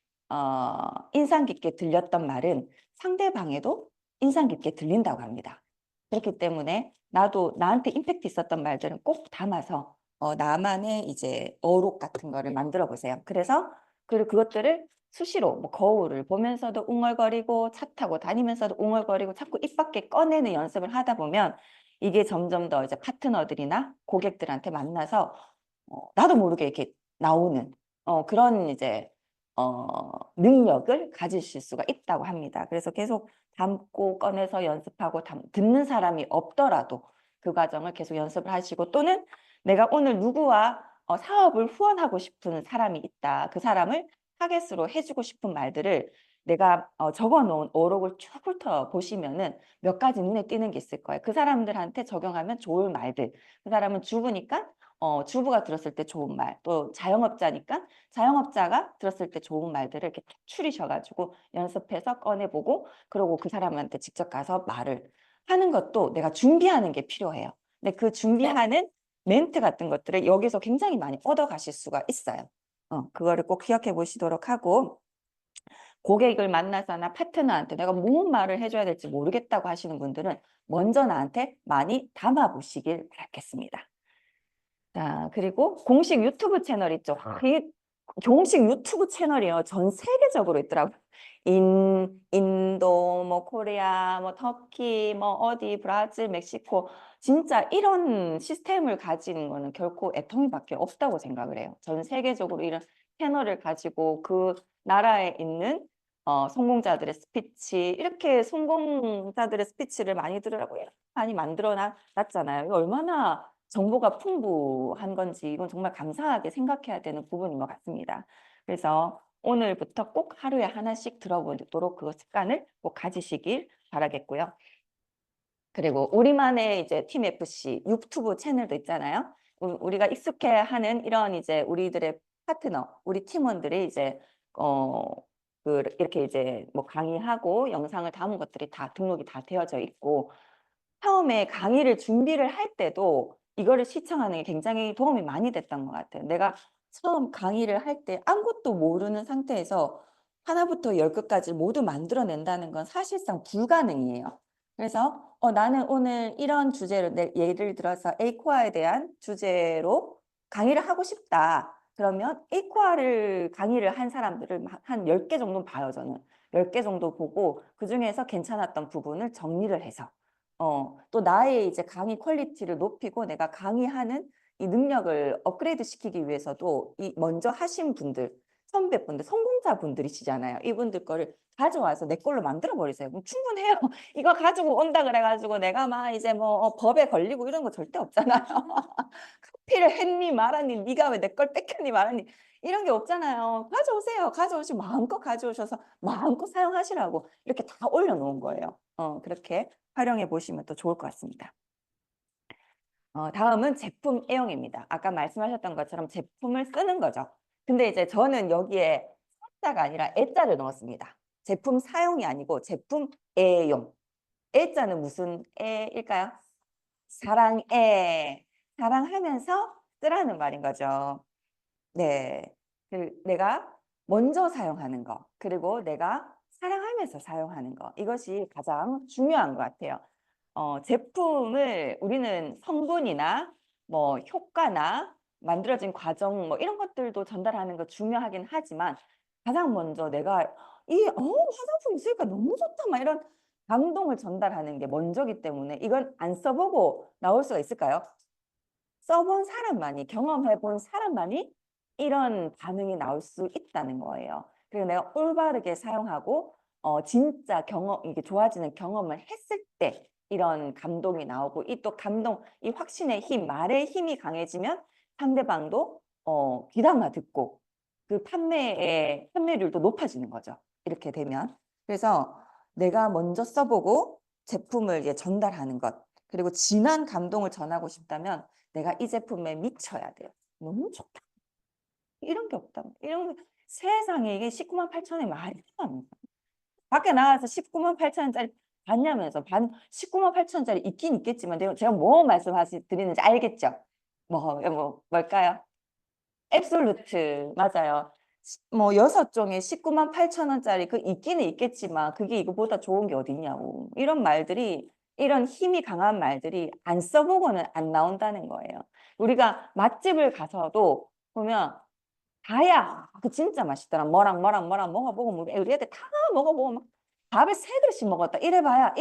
인상 깊게 들렸던 말은 상대방에도 인상 깊게 들린다고 합니다. 그렇기 때문에 나도 나한테 임팩트 있었던 말들은 꼭 담아서 나만의 이제 어록 같은 거를 만들어 보세요. 그래서 그것들을 수시로 뭐 거울을 보면서도 웅얼거리고 차 타고 다니면서도 웅얼거리고 자꾸 입 밖에 꺼내는 연습을 하다 보면 이게 점점 더 이제 파트너들이나 고객들한테 만나서 나도 모르게 이렇게 나오는 그런 이제 능력을 가지실 수가 있다고 합니다. 그래서 계속 담고 꺼내서 연습하고 듣는 사람이 없더라도 그 과정을 계속 연습을 하시고, 또는 내가 오늘 누구와 사업을 후원하고 싶은 사람이 있다. 그 사람을 타겟으로 해주고 싶은 말들을 내가 적어놓은 어록을 쭉 훑어 보시면은 몇 가지 눈에 띄는 게 있을 거예요. 그 사람들한테 적용하면 좋을 말들. 그 사람은 주부니까 주부가 들었을 때 좋은 말, 또 자영업자니까 자영업자가 들었을 때 좋은 말들을 이렇게 탁 추리셔가지고 연습해서 꺼내보고, 그리고 그 사람한테 직접 가서 말을 하는 것도 내가 준비하는 게 필요해요. 근데 그 준비하는 멘트 같은 것들을 여기서 굉장히 많이 얻어가실 수가 있어요. 그거를 꼭 기억해 보시도록 하고, 고객을 만나서나 파트너한테 내가 무슨 말을 해줘야 될지 모르겠다고 하시는 분들은 먼저 나한테 많이 담아 보시길 바라겠습니다. 자, 그리고 공식 유튜브 채널 있죠. 이 공식 유튜브 채널이요. 전 세계적으로 있더라고요. 인도, 뭐 코리아, 뭐 터키, 뭐 어디 브라질, 멕시코, 진짜 이런 시스템을 가진 거는 결코 애터미밖에 없다고 생각을 해요. 전 세계적으로 이런 채널을 가지고 그 나라에 있는 성공자들의 스피치, 이렇게 성공자들의 스피치를 많이 들으라고 이렇게 많이 만들어 놨잖아요. 이거 얼마나 정보가 풍부한 건지 이건 정말 감사하게 생각해야 되는 부분인 것 같습니다. 그래서 오늘부터 꼭 하루에 하나씩 들어보도록 그 습관을 꼭 가지시길 바라겠고요. 그리고 우리만의 이제 팀 FC 유튜브 채널도 있잖아요. 우리가 익숙해하는 이런 이제 우리들의 파트너, 우리 팀원들이 이제 이렇게 이제 뭐 강의하고 영상을 담은 것들이 다 등록이 다 되어져 있고, 처음에 강의를 준비를 할 때도 이거를 시청하는 게 굉장히 도움이 많이 됐던 것 같아요. 내가 처음 강의를 할 때 아무것도 모르는 상태에서 하나부터 열끝까지 모두 만들어낸다는 건 사실상 불가능이에요. 그래서 나는 오늘 이런 주제로, 예를 들어서 에이코아에 대한 주제로 강의를 하고 싶다. 그러면 에이코아를 강의를 한 사람들을 한 10개 정도 봐요, 저는. 10개 정도 보고 그중에서 괜찮았던 부분을 정리를 해서 또 나의 이제 강의 퀄리티를 높이고 내가 강의하는 이 능력을 업그레이드 시키기 위해서도 이 먼저 하신 분들, 선배분들, 성공자분들이시잖아요. 이분들 거를 가져와서 내 걸로 만들어 버리세요. 그럼 충분해요. 이거 가지고 온다 그래가지고 내가 막 이제 뭐 법에 걸리고 이런 거 절대 없잖아요. 카피를 했니 말았니, 네가 왜 내 걸 뺏겼니 말았니, 이런 게 없잖아요. 가져오세요. 가져오시고 마음껏 가져오셔서 마음껏 사용하시라고 이렇게 다 올려놓은 거예요. 그렇게 활용해 보시면 또 좋을 것 같습니다. 다음은 제품 애용입니다. 아까 말씀하셨던 것처럼 제품을 쓰는 거죠. 근데 이제 저는 여기에 사자가 아니라 애자를 넣었습니다. 제품 사용이 아니고 제품 애용. 애자는 무슨 애일까요? 사랑애. 사랑하면서 쓰라는 말인 거죠. 네. 내가 먼저 사용하는 거, 그리고 내가 사랑하면서 사용하는 거, 이것이 가장 중요한 것 같아요. 제품을 우리는 성분이나 뭐 효과나 만들어진 과정 뭐 이런 것들도 전달하는 거 중요하긴 하지만, 가장 먼저 내가 화장품 있으니까 너무 좋다 막 이런 감동을 전달하는 게 먼저기 때문에, 이건 안 써보고 나올 수가 있을까요? 써본 사람만이, 경험해본 사람만이 이런 반응이 나올 수 있다는 거예요. 그리고 내가 올바르게 사용하고 진짜 이게 좋아지는 경험을 했을 때 이런 감동이 나오고, 이 또 감동, 이 확신의 힘, 말의 힘이 강해지면 상대방도 귀담아 듣고 그 판매율도 높아지는 거죠. 이렇게 되면. 그래서 내가 먼저 써보고 제품을 이제 전달하는 것, 그리고 진한 감동을 전하고 싶다면 내가 이 제품에 미쳐야 돼요. 너무 좋다. 이런 게 없다. 이런 세상에 이게 19만 8천에 말이 안 돼. 밖에 나가서 19만 8천 원짜리 봤냐면서 19만 8천 원짜리 있긴 있겠지만 제가 뭐 말씀드리는지 알겠죠? 뭘까요? 앱솔루트 맞아요. 뭐 6종에 19만 8천 원짜리 그 있기는 있겠지만 그게 이거보다 좋은 게 어딨냐고. 이런 말들이 이런 힘이 강한 말들이 안 써보고는 안 나온다는 거예요. 우리가 맛집을 가서도 보면 다야 그 진짜 맛있더라. 뭐랑 먹어보고 뭐 우리 애들 다 먹어보고 막 밥을 3그릇씩 먹었다. 이래야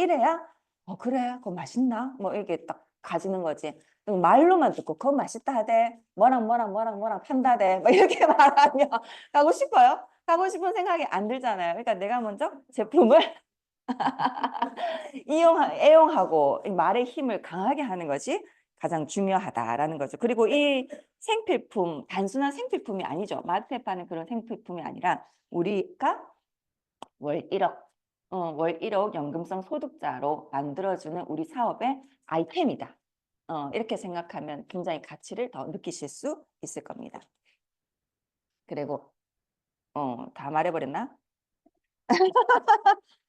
그래 그거 맛있나? 뭐 이렇게 딱 가지는 거지. 말로만 듣고 그거 맛있다 하대. 뭐랑 판다대. 막 이렇게 말하면 가고 싶어요? 가고 싶은 생각이 안 들잖아요. 그러니까 내가 먼저 제품을 애용하고 이 말의 힘을 강하게 하는 것이 가장 중요하다라는 거죠. 그리고 이 생필품, 단순한 생필품이 아니죠. 마트에 파는 그런 생필품이 아니라 우리가 월 1억 연금성 소득자로 만들어주는 우리 사업의 아이템이다. 이렇게 생각하면 굉장히 가치를 더 느끼실 수 있을 겁니다. 그리고 다 말해버렸나?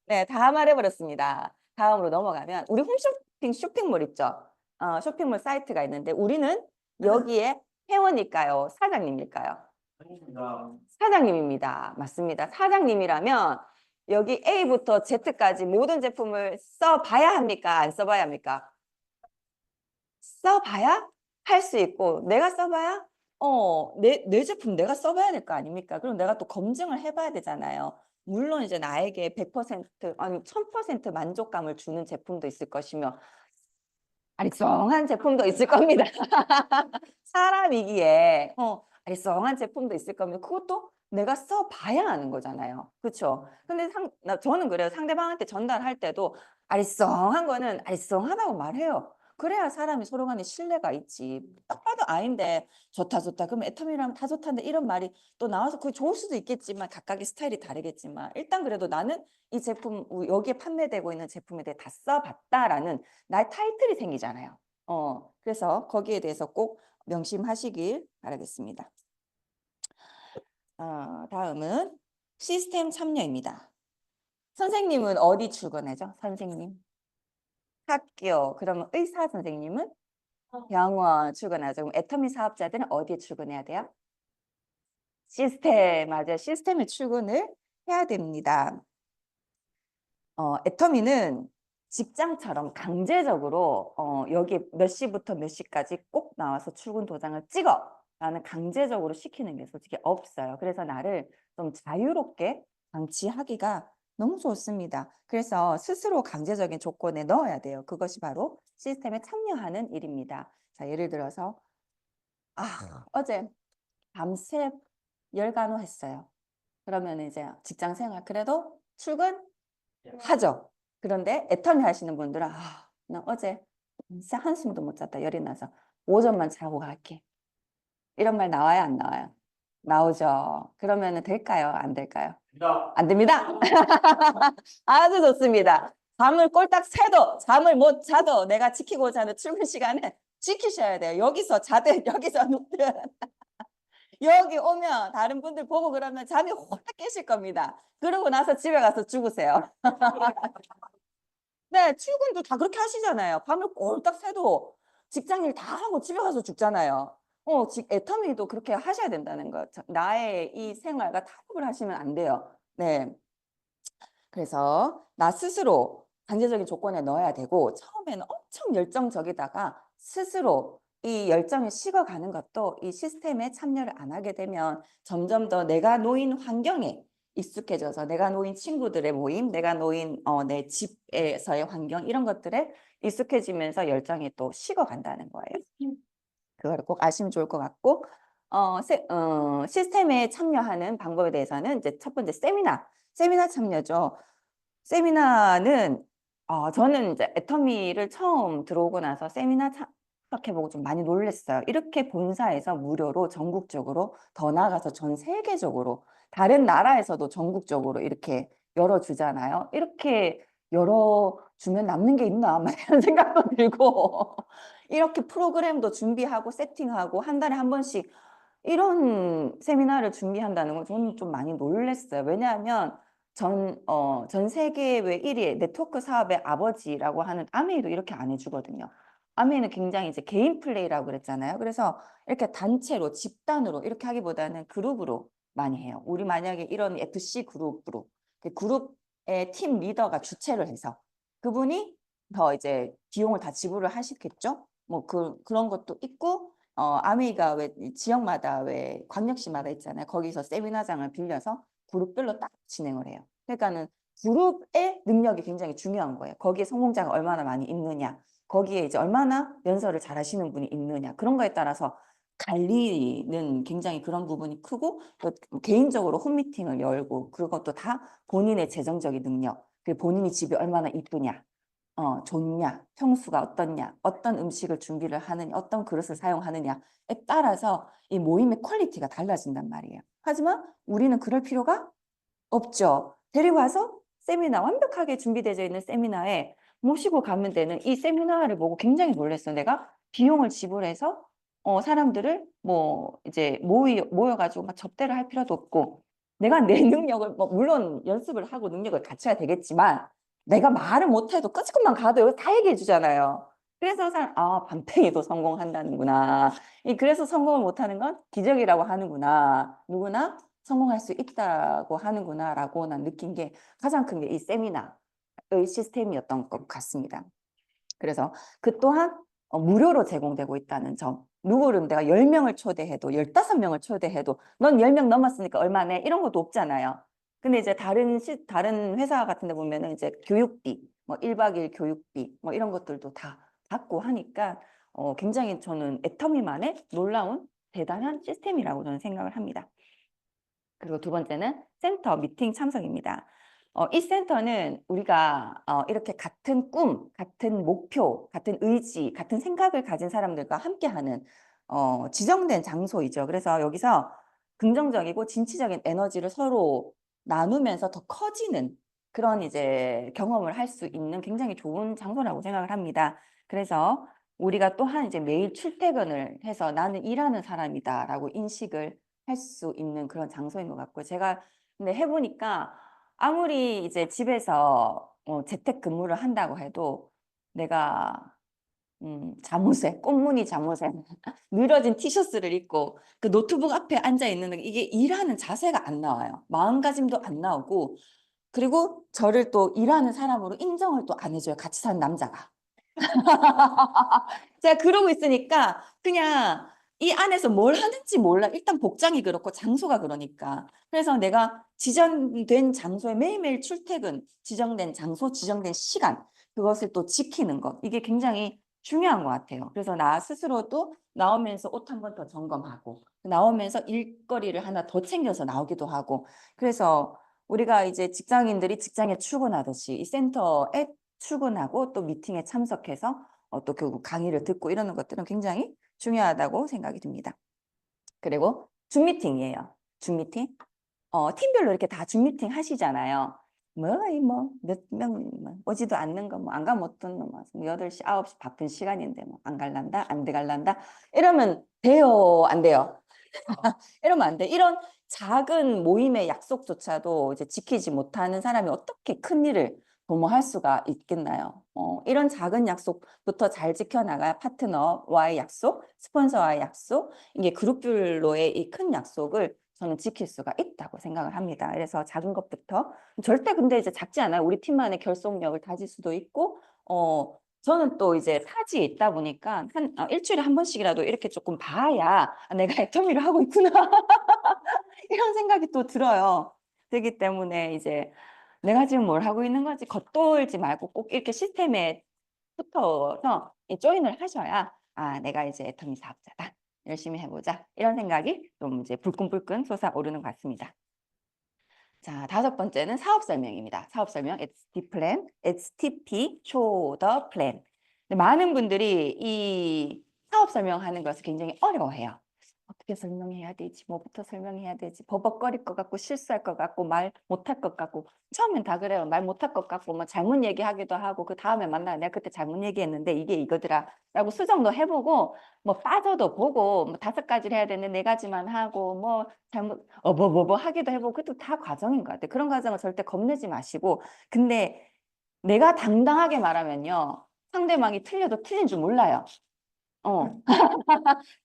네, 다 말해버렸습니다. 다음으로 넘어가면 우리 홈쇼핑 쇼핑몰 있죠? 쇼핑몰 사이트가 있는데 우리는 여기에 회원일까요? 사장님일까요? 사장님입니다. 맞습니다. 사장님이라면 여기 A부터 Z까지 모든 제품을 써봐야 합니까? 안 써봐야 합니까? 써봐야 할 수 있고 내가 써봐야 내 제품 내가 써봐야 될 거 아닙니까? 그럼 내가 또 검증을 해봐야 되잖아요. 물론 이제 나에게 100% 아니 1000% 만족감을 주는 제품도 있을 것이며 아리송한 제품도 있을 겁니다. 사람이기에 아리송한 제품도 있을 겁니다. 그것도 내가 써봐야 하는 거잖아요. 그렇죠? 근데 저는 그래요. 상대방한테 전달할 때도 아리송한 거는 아리송하다고 말해요. 그래야 사람이 서로 간에 신뢰가 있지. 딱 봐도 아닌데 좋다. 그러면 애터미라면 다 좋다는데 이런 말이 또 나와서 그게 좋을 수도 있겠지만 각각의 스타일이 다르겠지만 일단 그래도 나는 이 제품 여기에 판매되고 있는 제품에 대해 다 써봤다라는 나의 타이틀이 생기잖아요. 그래서 거기에 대해서 꼭 명심하시길 바라겠습니다. 다음은 시스템 참여입니다. 선생님은 어디 출근하죠? 선생님. 학교. 그러면 의사 선생님은 병원 출근하죠. 그럼 애터미 사업자들은 어디에 출근해야 돼요? 시스템. 맞아요. 시스템에 출근을 해야 됩니다. 애터미는 직장처럼 강제적으로 여기 몇 시부터 몇 시까지 꼭 나와서 출근 도장을 찍어 라는 강제적으로 시키는 게 솔직히 없어요. 그래서 나를 좀 자유롭게 방치하기가 너무 좋습니다. 그래서 스스로 강제적인 조건에 넣어야 돼요. 그것이 바로 시스템에 참여하는 일입니다. 자, 예를 들어서 어제 밤새 열간호했어요. 그러면 이제 직장 생활 그래도 출근하죠. 그런데 애터미 하시는 분들은 나 어제 한숨도 못 잤다 열이 나서 오전만 자고 갈게. 이런 말 나와요, 안 나와요? 나오죠. 그러면 될까요? 안 될까요? 안 됩니다. 아주 좋습니다. 잠을 꼴딱 새도 잠을 못 자도 내가 지키고자 하는 출근 시간을 지키셔야 돼요. 여기서 자든 여기서 눕든 여기 오면 다른 분들 보고 그러면 잠이 확 깨실 겁니다. 그러고 나서 집에 가서 죽으세요. 네, 출근도 다 그렇게 하시잖아요. 밤을 꼴딱 새도 직장일 다 하고 집에 가서 죽잖아요. 애터미도 그렇게 하셔야 된다는 거. 나의 이 생활과 타협을 하시면 안 돼요. 네. 그래서 나 스스로 강제적인 조건에 넣어야 되고 처음에는 엄청 열정적이다가 스스로 이 열정이 식어가는 것도 이 시스템에 참여를 안 하게 되면 점점 더 내가 놓인 환경에 익숙해져서 내가 놓인 친구들의 모임, 내가 놓인 내 집에서의 환경 이런 것들에 익숙해지면서 열정이 또 식어간다는 거예요. 그걸 꼭 아시면 좋을 것 같고 시스템에 참여하는 방법에 대해서는 이제 첫 번째 세미나 참여죠. 세미나는 저는 이제 애터미를 처음 들어오고 나서 세미나 참석해보고 좀 많이 놀랐어요. 이렇게 본사에서 무료로 전국적으로 더 나아가서 전 세계적으로 다른 나라에서도 전국적으로 이렇게 열어주잖아요. 이렇게 열어주면 남는 게 있나 막 이런 생각도 들고 이렇게 프로그램도 준비하고 세팅하고 한 달에 한 번씩 이런 세미나를 준비한다는 건 저는 좀 많이 놀랐어요. 왜냐하면 전 세계 왜 1위 네트워크 사업의 아버지라고 하는 아메이도 이렇게 안 해주거든요. 아메이는 굉장히 이제 개인 플레이라고 그랬잖아요. 그래서 이렇게 단체로, 집단으로 이렇게 하기보다는 그룹으로 많이 해요. 우리 만약에 이런 FC 그룹으로, 그 그룹의 팀 리더가 주최를 해서 그분이 더 이제 비용을 다 지불을 하시겠죠? 뭐 그런 것도 있고, 아메이가 왜 지역마다 왜 광역시마다 있잖아요. 거기서 세미나장을 빌려서 그룹별로 딱 진행을 해요. 그러니까는 그룹의 능력이 굉장히 중요한 거예요. 거기에 성공자가 얼마나 많이 있느냐, 거기에 이제 얼마나 연설을 잘 하시는 분이 있느냐, 그런 거에 따라서 관리는 굉장히 그런 부분이 크고, 또 개인적으로 홈미팅을 열고, 그것도 다 본인의 재정적인 능력, 그리고 본인이 집이 얼마나 이쁘냐, 좋냐, 평수가 어떻냐, 어떤 음식을 준비를 하느냐, 어떤 그릇을 사용하느냐에 따라서 이 모임의 퀄리티가 달라진단 말이에요. 하지만 우리는 그럴 필요가 없죠. 데리고 와서 세미나, 완벽하게 준비되어 있는 세미나에 모시고 가면 되는 이 세미나를 보고 굉장히 놀랐어요. 내가 비용을 지불해서 사람들을 뭐 이제 모여가지고 막 접대를 할 필요도 없고, 내가 내 능력을 뭐 물론 연습을 하고 능력을 갖춰야 되겠지만, 내가 말을 못해도 끄집것만 가도 여기 다 얘기해 주잖아요. 그래서 밤탱이도 성공한다는구나. 그래서 성공을 못하는 건 기적이라고 하는구나. 누구나 성공할 수 있다고 하는구나라고 난 느낀 게 가장 큰 게 이 세미나의 시스템이었던 것 같습니다. 그래서 그 또한 무료로 제공되고 있다는 점. 누구를 내가 10명을 초대해도 15명을 초대해도 넌 10명 넘었으니까 얼마네? 이런 것도 없잖아요. 근데 이제 다른 회사 같은 데 보면은 이제 교육비, 뭐 1박 2일 교육비, 뭐 이런 것들도 다 받고 하니까 굉장히 저는 애터미만의 놀라운 대단한 시스템이라고 저는 생각을 합니다. 그리고 두 번째는 센터 미팅 참석입니다. 이 센터는 우리가 이렇게 같은 꿈, 같은 목표, 같은 의지, 같은 생각을 가진 사람들과 함께하는 지정된 장소이죠. 그래서 여기서 긍정적이고 진취적인 에너지를 서로 나누면서 더 커지는 그런 이제 경험을 할 수 있는 굉장히 좋은 장소라고 생각을 합니다. 그래서 우리가 또한 이제 매일 출퇴근을 해서 나는 일하는 사람이다라고 인식을 할 수 있는 그런 장소인 것 같고, 제가 근데 해보니까 아무리 이제 집에서 재택 근무를 한다고 해도 내가 잠옷에, 꽃무늬 잠옷에 늘어진 티셔츠를 입고 그 노트북 앞에 앉아 있는 이게 일하는 자세가 안 나와요. 마음가짐도 안 나오고, 그리고 저를 또 일하는 사람으로 인정을 또 안 해줘요. 같이 사는 남자가. 제가 그러고 있으니까 그냥 이 안에서 뭘 하는지 몰라. 일단 복장이 그렇고 장소가 그러니까. 그래서 내가 지정된 장소에 매일매일 출퇴근, 지정된 장소, 지정된 시간, 그것을 또 지키는 것. 이게 굉장히 중요한 것 같아요. 그래서 나 스스로도 나오면서 옷 한 번 더 점검하고, 나오면서 일거리를 하나 더 챙겨서 나오기도 하고. 그래서 우리가 이제 직장인들이 직장에 출근하듯이 이 센터에 출근하고 또 미팅에 참석해서 또 결국 강의를 듣고 이러는 것들은 굉장히 중요하다고 생각이 듭니다. 그리고 줌미팅이에요. 줌미팅. 팀별로 이렇게 다 줌미팅 하시잖아요. 몇 명 오지도 않는 거 뭐 안 가면 어떤 놈 8시, 9시 바쁜 시간인데 뭐 안 갈란다, 안 들어갈란다 이러면 돼요, 안 돼요? 이러면 안 돼. 이런 작은 모임의 약속조차도 이제 지키지 못하는 사람이 어떻게 큰 일을 도모할 수가 있겠나요? 이런 작은 약속부터 잘 지켜나가야 파트너와의 약속, 스폰서와의 약속, 이게 그룹별로의 이 큰 약속을 저는 지킬 수가 있다고 생각을 합니다. 그래서 작은 것부터 절대 근데 이제 작지 않아요. 우리 팀만의 결속력을 다질 수도 있고, 저는 또 이제 타지에 있다 보니까 일주일에 한 번씩이라도 이렇게 조금 봐야 내가 애터미를 하고 있구나 이런 생각이 또 들어요. 그렇기 때문에 이제 내가 지금 뭘 하고 있는 건지 겉돌지 말고 꼭 이렇게 시스템에 붙어서 조인을 하셔야 내가 이제 애터미 사업자다. 열심히 해보자. 이런 생각이 좀 이제 불끈불끈 솟아오르는 것 같습니다. 자, 5번째는 사업 설명입니다. 사업 설명, ST plan, STP, show the plan. 근데 많은 분들이 이 사업 설명하는 것을 굉장히 어려워해요. 어떻게 설명해야 되지? 뭐부터 설명해야 되지? 버벅거릴 것 같고 실수할 것 같고 말 못할 것 같고 처음엔 다 그래요. 말 못할 것 같고 뭐 잘못 얘기하기도 하고 그 다음에 만나 내가 그때 잘못 얘기했는데 이게 이거더라 라고 수정도 해보고 뭐 빠져도 보고 뭐 5가지를 해야 되는데 4가지만 하고 뭐 잘못 뭐 하기도 해보고 그것도 다 과정인 것 같아요. 그런 과정을 절대 겁내지 마시고 근데 내가 당당하게 말하면요. 상대방이 틀려도 틀린 줄 몰라요.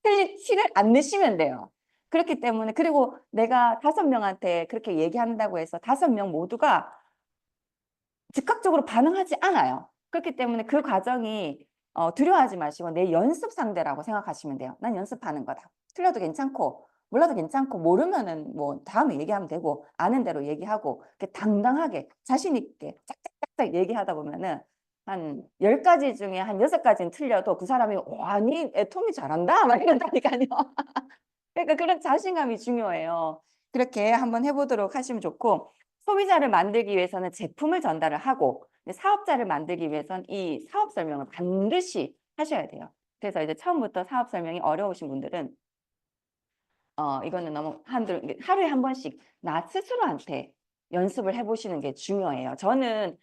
티를 안 내시면 돼요. 그렇기 때문에 그리고 내가 5명한테 그렇게 얘기한다고 해서 5명 모두가 즉각적으로 반응하지 않아요. 그렇기 때문에 그 과정이 두려워하지 마시고 내 연습 상대라고 생각하시면 돼요. 난 연습하는 거다. 틀려도 괜찮고 몰라도 괜찮고 모르면은 뭐 다음에 얘기하면 되고 아는 대로 얘기하고 이렇게 당당하게 자신 있게 짝짝짝짝 얘기하다 보면은 한 10가지 중에 한 6가지는 틀려도 그 사람이 아니 애톰이 잘한다 막 이런다니까요. 그러니까 그런 자신감이 중요해요. 그렇게 한번 해보도록 하시면 좋고 소비자를 만들기 위해서는 제품을 전달을 하고 사업자를 만들기 위해서는 이 사업 설명을 반드시 하셔야 돼요. 그래서 이제 처음부터 사업 설명이 어려우신 분들은 이거는 너무 하루에 한 번씩 나 스스로한테 연습을 해보시는 게 중요해요. 저는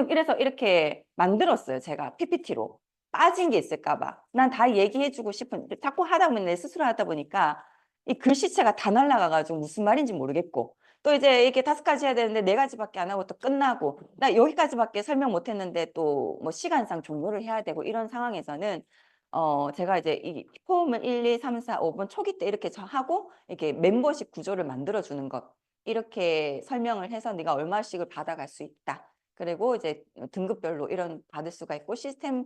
그래서 이렇게 만들었어요. 제가 PPT로. 빠진 게 있을까 봐. 난 다 얘기해주고 싶은, 자꾸 하다 보면 내 스스로 하다 보니까 이 글씨체가 다 날아가가지고 무슨 말인지 모르겠고 또 이제 이렇게 5가지 해야 되는데 4가지밖에 안 하고 또 끝나고 나 여기까지밖에 설명 못 했는데 또 뭐 시간상 종료를 해야 되고 이런 상황에서는 제가 이제 이 폼을 1, 2, 3, 4, 5번 초기 때 이렇게 하고 이렇게 멤버십 구조를 만들어 주는 것 이렇게 설명을 해서 네가 얼마씩을 받아갈 수 있다. 그리고 이제 등급별로 이런 받을 수가 있고 시스템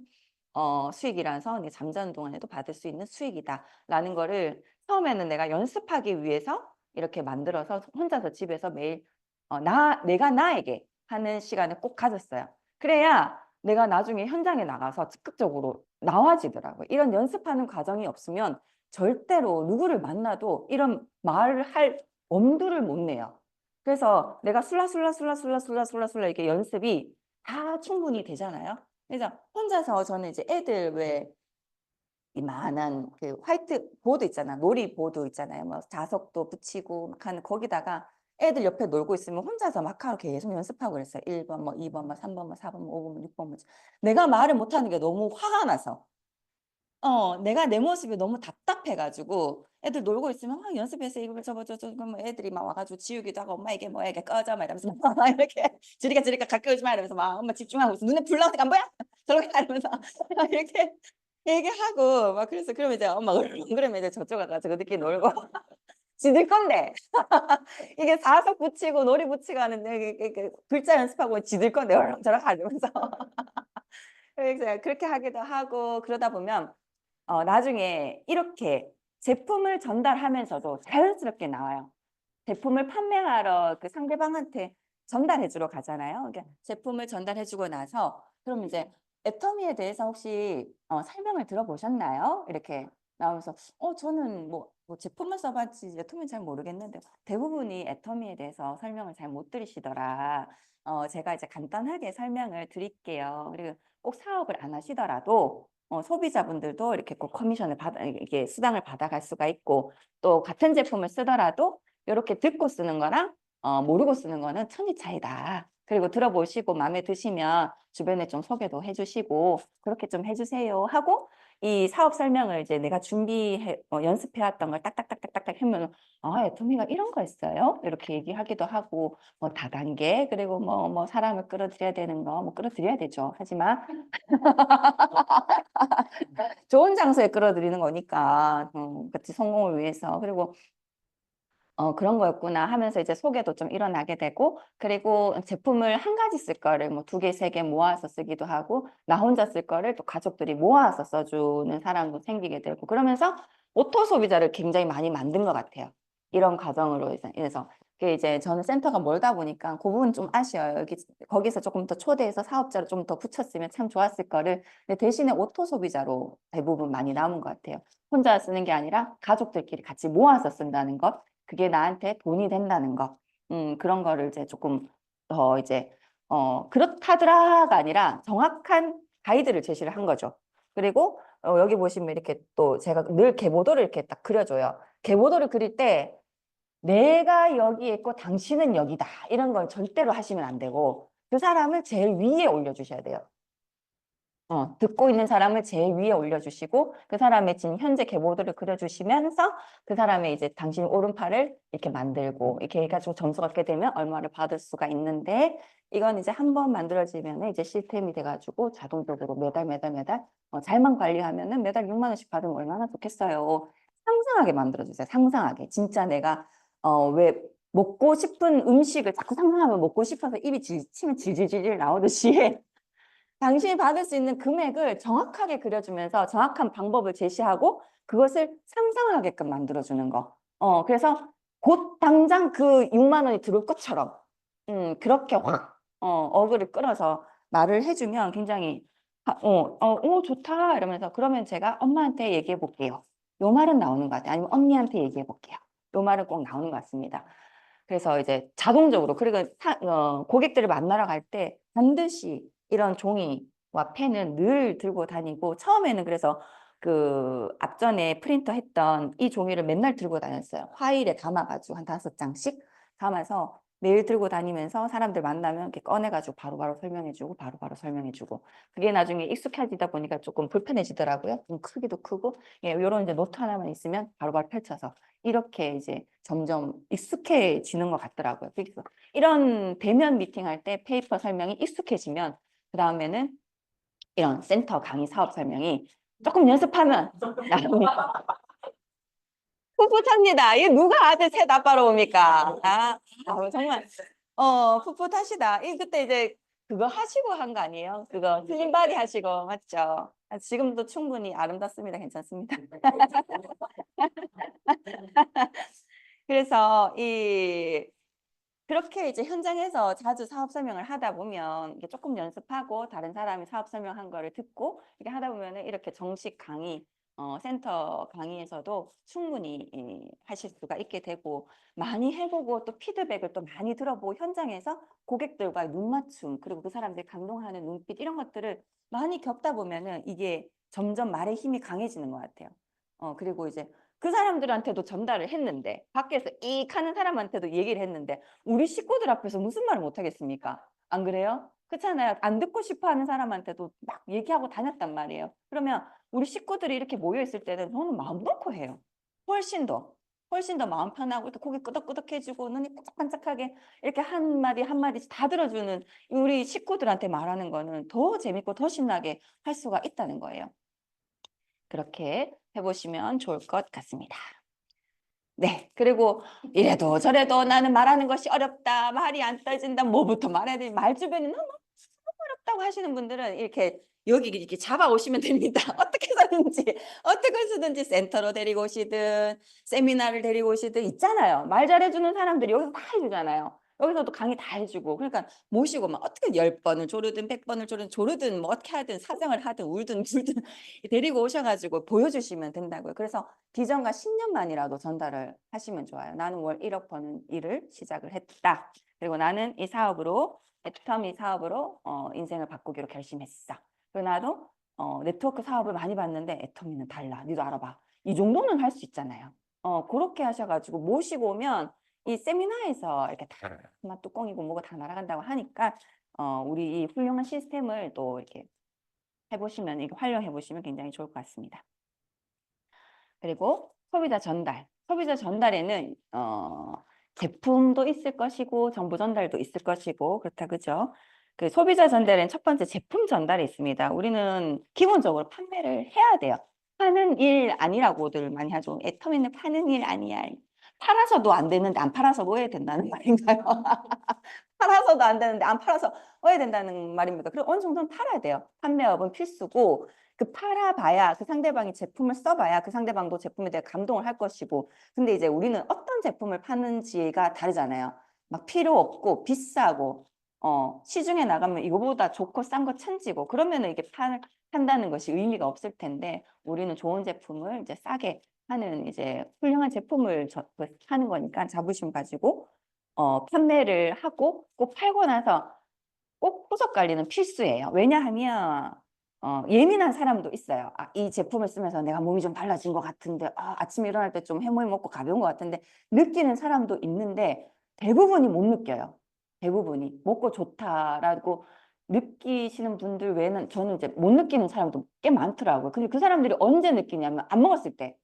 수익이라서 네 잠자는 동안에도 받을 수 있는 수익이다라는 거를 처음에는 내가 연습하기 위해서 이렇게 만들어서 혼자서 집에서 매일 내가 나에게 하는 시간을 꼭 가졌어요. 그래야 내가 나중에 현장에 나가서 적극적으로 나와지더라고요. 이런 연습하는 과정이 없으면 절대로 누구를 만나도 이런 말을 할 엄두를 못 내요. 그래서 내가 술라술라 이렇게 연습이 다 충분히 되잖아요. 그래서 혼자서 저는 이제 애들 왜 이만한 그 화이트 보드 있잖아. 놀이보드 있잖아요. 뭐 자석도 붙이고 막 하는 거기다가 애들 옆에 놀고 있으면 혼자서 마카로 계속 연습하고 그랬어요. 1번, 뭐 2번, 뭐 3번, 뭐 4번, 뭐 5번, 뭐 6번. 뭐. 내가 말을 못하는 게 너무 화가 나서. 내가 내 모습이 너무 답답해가지고 애들 놀고 있으면 막 연습해서 이거 저거 뭐 애들이 막 와가지고 지우기도 하고 엄마 이게 뭐야 이게 꺼져 막 이러면서 막 이렇게 저리가 가까이 오지 마 이러면서 막 엄마 집중하고 있어. 눈에 불 나오니까 안 보여? 저렇게 이러면서 이렇게 얘기하고 막 그래서 그러면 이제 엄마 그러면 이제 저쪽 가가지고 늦게 놀고 지들 건데 이게 사석 붙이고 놀이 붙이고 하는데 이게 글자 연습하고 지들 건데 저렇게 하면서 그래서 그렇게 하기도 하고 그러다 보면 나중에 이렇게 제품을 전달하면서도 자연스럽게 나와요. 제품을 판매하러 그 상대방한테 전달해 주러 가잖아요. 그러니까 제품을 전달해 주고 나서 그럼 이제 애터미에 대해서 혹시 설명을 들어보셨나요? 이렇게 나오면서 저는 뭐 제품을 써봤지 애터미는 잘 모르겠는데 대부분이 애터미에 대해서 설명을 잘 못 들으시더라. 제가 이제 간단하게 설명을 드릴게요. 그리고 꼭 사업을 안 하시더라도 소비자분들도 이렇게 꼭 커미션을 이게 수당을 받아갈 수가 있고 또 같은 제품을 쓰더라도 이렇게 듣고 쓰는 거랑 모르고 쓰는 거는 천지 차이다. 그리고 들어보시고 마음에 드시면 주변에 좀 소개도 해주시고 그렇게 좀 해주세요 하고 이 사업 설명을 이제 내가 연습해왔던 걸 딱딱딱딱딱 하면 애터미가 이런 거 있어요? 이렇게 얘기하기도 하고 뭐 다단계 그리고 뭐 사람을 끌어들여야 되는 거 뭐 끌어들여야 되죠. 하지만 좋은 장소에 끌어들이는 거니까 같이 성공을 위해서 그리고 그런 거였구나 하면서 이제 소개도 좀 일어나게 되고 그리고 제품을 한 가지 쓸 거를 뭐 2개, 3개 모아서 쓰기도 하고 나 혼자 쓸 거를 또 가족들이 모아서 써주는 사람도 생기게 되고 그러면서 오토 소비자를 굉장히 많이 만든 것 같아요. 이런 과정으로 해서 그게 이제 저는 센터가 멀다 보니까 그 부분 좀 아쉬워요. 거기서 조금 더 초대해서 사업자를 좀 더 붙였으면 참 좋았을 거를 근데 대신에 오토 소비자로 대부분 많이 남은 것 같아요. 혼자 쓰는 게 아니라 가족들끼리 같이 모아서 쓴다는 것 그게 나한테 돈이 된다는 거, 그런 거를 이제 조금 더 이제, 그렇다더라가 아니라 정확한 가이드를 제시를 한 거죠. 그리고 여기 보시면 이렇게 또 제가 늘 계보도를 이렇게 딱 그려줘요. 계보도를 그릴 때 내가 여기에 있고 당신은 여기다. 이런 걸 절대로 하시면 안 되고 그 사람을 제일 위에 올려주셔야 돼요. 듣고 있는 사람을 제일 위에 올려주시고 그 사람의 지금 현재 계보도를 그려주시면서 그 사람의 이제 당신 오른팔을 이렇게 만들고 이렇게 해가지고 점수가 얻게 되면 얼마를 받을 수가 있는데 이건 이제 한번 만들어지면 이제 시스템이 돼가지고 자동적으로 매달 잘만 관리하면은 매달 6만 원씩 받으면 얼마나 좋겠어요. 상상하게 만들어주세요. 상상하게. 진짜 내가 왜 먹고 싶은 음식을 자꾸 상상하면 먹고 싶어서 입이 침이 질질질 나오듯이 당신이 받을 수 있는 금액을 정확하게 그려주면서 정확한 방법을 제시하고 그것을 상상하게끔 만들어주는 거. 그래서 곧 당장 그 6만 원이 들어올 것처럼 그렇게 확 어그를 끌어서 말을 해주면 굉장히 좋다 이러면서 그러면 제가 엄마한테 얘기해 볼게요. 요 말은 나오는 것 같아요. 아니면 언니한테 얘기해 볼게요. 요 말은 꼭 나오는 것 같습니다. 그래서 이제 자동적으로 그리고 고객들을 만나러 갈 때 반드시 이런 종이와 펜을 늘 들고 다니고 처음에는 그래서 그 앞전에 프린터 했던 이 종이를 맨날 들고 다녔어요. 파일에 담아가지고 한 5장씩 담아서 매일 들고 다니면서 사람들 만나면 이렇게 꺼내가지고 바로바로 설명해주고 바로바로 설명해주고 그게 나중에 익숙해지다 보니까 조금 불편해지더라고요. 좀 크기도 크고 이런 이제 노트 하나만 있으면 바로바로 펼쳐서 이렇게 이제 점점 익숙해지는 것 같더라고요. 그래서 이런 대면 미팅할 때 페이퍼 설명이 익숙해지면 그 다음에는 이런 센터 강의 사업 설명이 조금 연습하면 나중에 풋풋합니다. 이게 누가 아들 셋 아빠로 옵니까? 정말 풋풋하시다. 그때 이제 그거 하시고 한 거 아니에요? 그거 슬림 바디 하시고 맞죠? 지금도 충분히 아름답습니다. 괜찮습니다. 그래서 그렇게 이제 현장에서 자주 사업 설명을 하다 보면 이게 조금 연습하고 다른 사람이 사업 설명한 거를 듣고 이렇게 하다 보면은 이렇게 정식 강의 센터 강의에서도 충분히 하실 수가 있게 되고 많이 해보고 또 피드백을 또 많이 들어보고 현장에서 고객들과의 눈맞춤 그리고 그 사람들 감동하는 눈빛 이런 것들을 많이 겪다 보면은 이게 점점 말의 힘이 강해지는 것 같아요. 그리고 이제 그 사람들한테도 전달을 했는데 밖에서 익 하는 사람한테도 얘기를 했는데 우리 식구들 앞에서 무슨 말을 못 하겠습니까? 안 그래요? 그렇잖아요. 안 듣고 싶어 하는 사람한테도 막 얘기하고 다녔단 말이에요. 그러면 우리 식구들이 이렇게 모여 있을 때는 저는 마음 놓고 해요. 훨씬 더 마음 편하고 또 고개 끄덕끄덕해주고 눈이 반짝반짝하게 이렇게 한마디 한마디씩 다 들어주는 우리 식구들한테 말하는 거는 더 재밌고 더 신나게 할 수가 있다는 거예요. 그렇게 해보시면 좋을 것 같습니다. 네, 그리고 이래도 저래도 나는 말하는 것이 어렵다, 말이 안 떠진다, 뭐부터 말해야 되지, 말 주변이 너무 어렵다고 하시는 분들은 이렇게 여기 이렇게 잡아오시면 됩니다. 어떻게 해서든지 센터로 데리고 오시든 세미나를 데리고 오시든 있잖아요. 말 잘해주는 사람들이 여기서 다 해주잖아요. 여기서도 강의 다 해주고 그러니까 모시고 막 어떻게 10번을 조르든 100번을 조르든 뭐 어떻게 하든 사정을 하든 울든 불든 데리고 오셔가지고 보여주시면 된다고요. 그래서 비전과 신념만이라도 전달을 하시면 좋아요. 나는 월 1억 버는 일을 시작을 했다. 그리고 나는 이 사업으로 애터미 사업으로 인생을 바꾸기로 결심했어. 그리고 나도 네트워크 사업을 많이 봤는데 애터미는 달라. 니도 알아봐. 이 정도는 할 수 있잖아요. 그렇게 하셔가지고 모시고 오면 이 세미나에서 이렇게 다 뚜껑이고 뭐가 다 날아간다고 하니까 우리 이 훌륭한 시스템을 또 이렇게 해보시면 이렇게 활용해 보시면 굉장히 좋을 것 같습니다. 그리고 소비자 전달. 소비자 전달에는 제품도 있을 것이고 정보 전달도 있을 것이고 그렇다 그죠? 그 소비자 전달에는 첫 번째 제품 전달이 있습니다. 우리는 기본적으로 판매를 해야 돼요. 파는 일 아니라고들 많이 하죠. 애터미는 파는 일 아니야. 팔아서도 안 되는데 안 팔아서 뭐 해야 된다는 말인가요? 팔아서도 안 되는데 안 팔아서 뭐 해야 된다는 말입니다. 그리고 어느 정도는 팔아야 돼요. 판매업은 필수고 그 팔아봐야 그 상대방이 제품을 써봐야 그 상대방도 제품에 대해 감동을 할 것이고 근데 이제 우리는 어떤 제품을 파는지가 다르잖아요. 막 필요 없고 비싸고 시중에 나가면 이거보다 좋고 싼 거 천지고 그러면은 이게 판다는 것이 의미가 없을 텐데 우리는 좋은 제품을 이제 싸게 하는 이제 훌륭한 제품을 하는 거니까 자부심 가지고 판매를 하고 꼭 팔고 나서 꼭 후속 관리는 필수예요. 왜냐하면 예민한 사람도 있어요. 아, 이 제품을 쓰면서 내가 몸이 좀 달라진 것 같은데, 아침에 일어날 때 좀 해모임 먹고 가벼운 것 같은데, 느끼는 사람도 있는데, 대부분이 못 느껴요. 대부분이. 먹고 좋다라고 느끼시는 분들 외에는 저는 이제 못 느끼는 사람도 꽤 많더라고요. 근데 그 사람들이 언제 느끼냐면, 안 먹었을 때.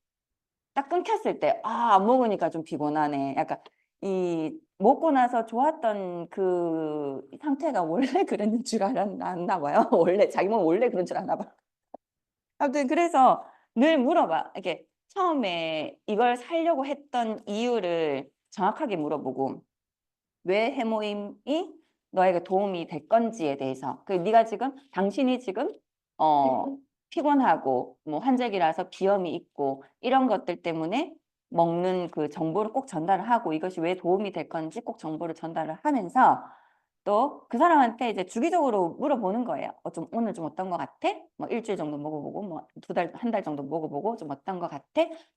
딱 끊겼을 때, 안 먹으니까 좀 피곤하네. 약간 이 먹고 나서 좋았던 그 상태가 원래 그랬는 줄 알았나 봐요. 원래 자기 몸 원래 그런 줄 아나 봐. 아무튼 그래서 늘 물어봐. 이렇게 처음에 이걸 사려고 했던 이유를 정확하게 물어보고 왜 해모임이 너에게 도움이 될 건지에 대해서. 그 네가 지금 당신이 지금 피곤하고 뭐 환절기라서 비염이 있고 이런 것들 때문에 먹는 그 정보를 꼭 전달을 하고 이것이 왜 도움이 될 건지 꼭 정보를 전달을 하면서 또 그 사람한테 이제 주기적으로 물어보는 거예요. 좀 오늘 좀 어떤 것 같아? 뭐 일주일 정도 먹어보고 뭐 두 달, 한 달 정도 먹어보고 좀 어떤 것 같아?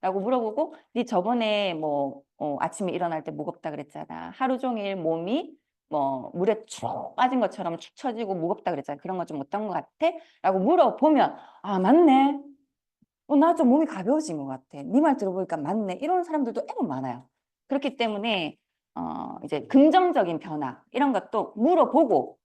라고 물어보고 네 저번에 뭐 아침에 일어날 때 무겁다 그랬잖아. 하루 종일 몸이 뭐 물에 쭉 빠진 것처럼 축 처지고 무겁다 그랬잖아. 그런 거 좀 어떤 것 같아? 라고 물어보면 맞네. 나 좀 몸이 가벼워진 것 같아. 네 말 들어보니까 맞네. 이런 사람들도 애는 많아요. 그렇기 때문에 이제 긍정적인 변화 이런 것도 물어보고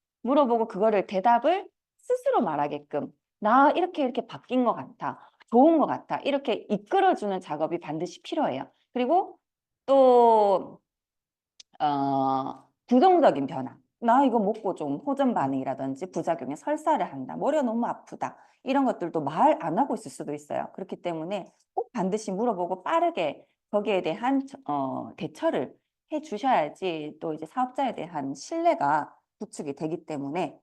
그거를 대답을 스스로 말하게끔 나 이렇게 바뀐 것 같아. 좋은 것 같아. 이렇게 이끌어주는 작업이 반드시 필요해요. 그리고 또 부정적인 변화. 나 이거 먹고 좀 호전 반응이라든지 부작용에 설사를 한다. 머리가 너무 아프다. 이런 것들도 말 안 하고 있을 수도 있어요. 그렇기 때문에 꼭 반드시 물어보고 빠르게 거기에 대한 대처를 해 주셔야지 또 이제 사업자에 대한 신뢰가 구축이 되기 때문에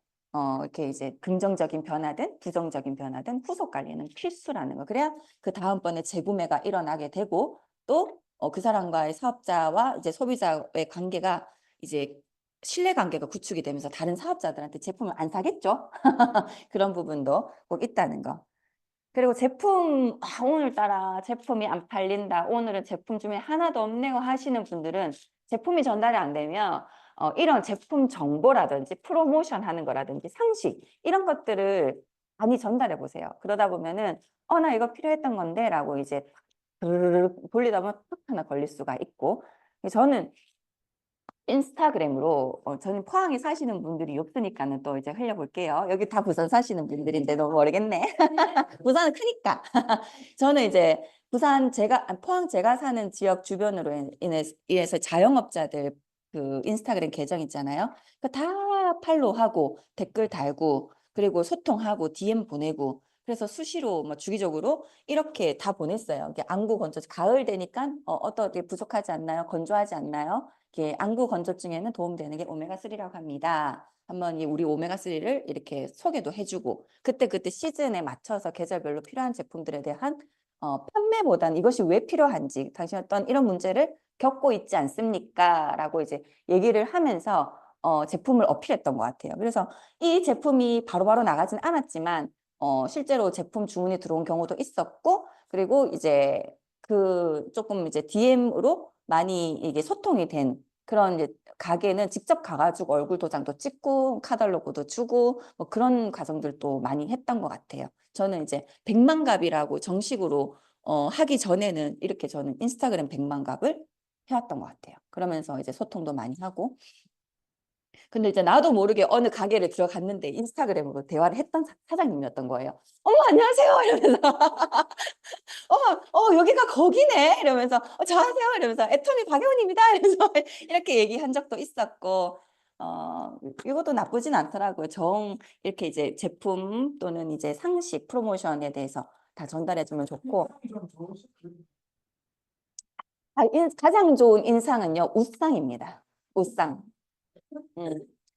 이렇게 이제 긍정적인 변화든 부정적인 변화든 후속 관리는 필수라는 거. 그래야 그 다음번에 재구매가 일어나게 되고 또 그 사람과의 사업자와 이제 소비자의 관계가 이제 신뢰 관계가 구축이 되면서 다른 사업자들한테 제품을 안 사겠죠? 그런 부분도 꼭 있다는 거. 그리고 제품 오늘따라 제품이 안 팔린다. 오늘은 제품 중에 하나도 없네요 하시는 분들은 제품이 전달이 안 되면 이런 제품 정보라든지 프로모션 하는 거라든지 상식 이런 것들을 많이 전달해 보세요. 그러다 보면은 나 이거 필요했던 건데 라고 이제 돌리다 보면 툭 하나 걸릴 수가 있고 저는 인스타그램으로 저는 포항에 사시는 분들이 없으니까는 또 이제 흘려볼게요. 여기 다 부산 사시는 분들인데 너무 모르겠네. 부산은 크니까. 저는 이제 부산 포항 제가 사는 지역 주변으로 인해서 자영업자들 그 인스타그램 계정 있잖아요. 다 팔로우하고 댓글 달고 그리고 소통하고 DM 보내고 그래서 수시로 뭐 주기적으로 이렇게 다 보냈어요. 이게 안구 건조 가을 되니까 어떻게 부족하지 않나요? 건조하지 않나요? 이렇게 안구 건조증에는 도움되는 게 오메가3라고 합니다. 한번 우리 오메가3를 이렇게 소개도 해주고 그때 시즌에 맞춰서 계절별로 필요한 제품들에 대한 판매보다는 이것이 왜 필요한지 당신 어떤 이런 문제를 겪고 있지 않습니까? 라고 이제 얘기를 하면서 제품을 어필했던 것 같아요. 그래서 이 제품이 바로바로 나가진 않았지만 실제로 제품 주문이 들어온 경우도 있었고 그리고 이제 그 조금 이제 DM으로 많이 이게 소통이 된 그런 이제 가게는 직접 가가지고 얼굴 도장도 찍고 카탈로그도 주고 뭐 그런 과정들도 많이 했던 것 같아요. 저는 이제 백만갑이라고 정식으로 하기 전에는 이렇게 저는 인스타그램 백만갑을 해왔던 것 같아요. 그러면서 이제 소통도 많이 하고 근데 이제 나도 모르게 어느 가게를 들어갔는데 인스타그램으로 대화를 했던 사장님이었던 거예요. 어머 안녕하세요 이러면서 여기가 거기네 이러면서 저 하세요 이러면서 애터미 박영훈입니다 이러면서 이렇게 얘기한 적도 있었고 이것도 나쁘진 않더라고요. 이렇게 이제 제품 또는 이제 상식 프로모션에 대해서 다 전달해주면 좋고 가장 좋은 인상은요 웃상입니다. 웃상.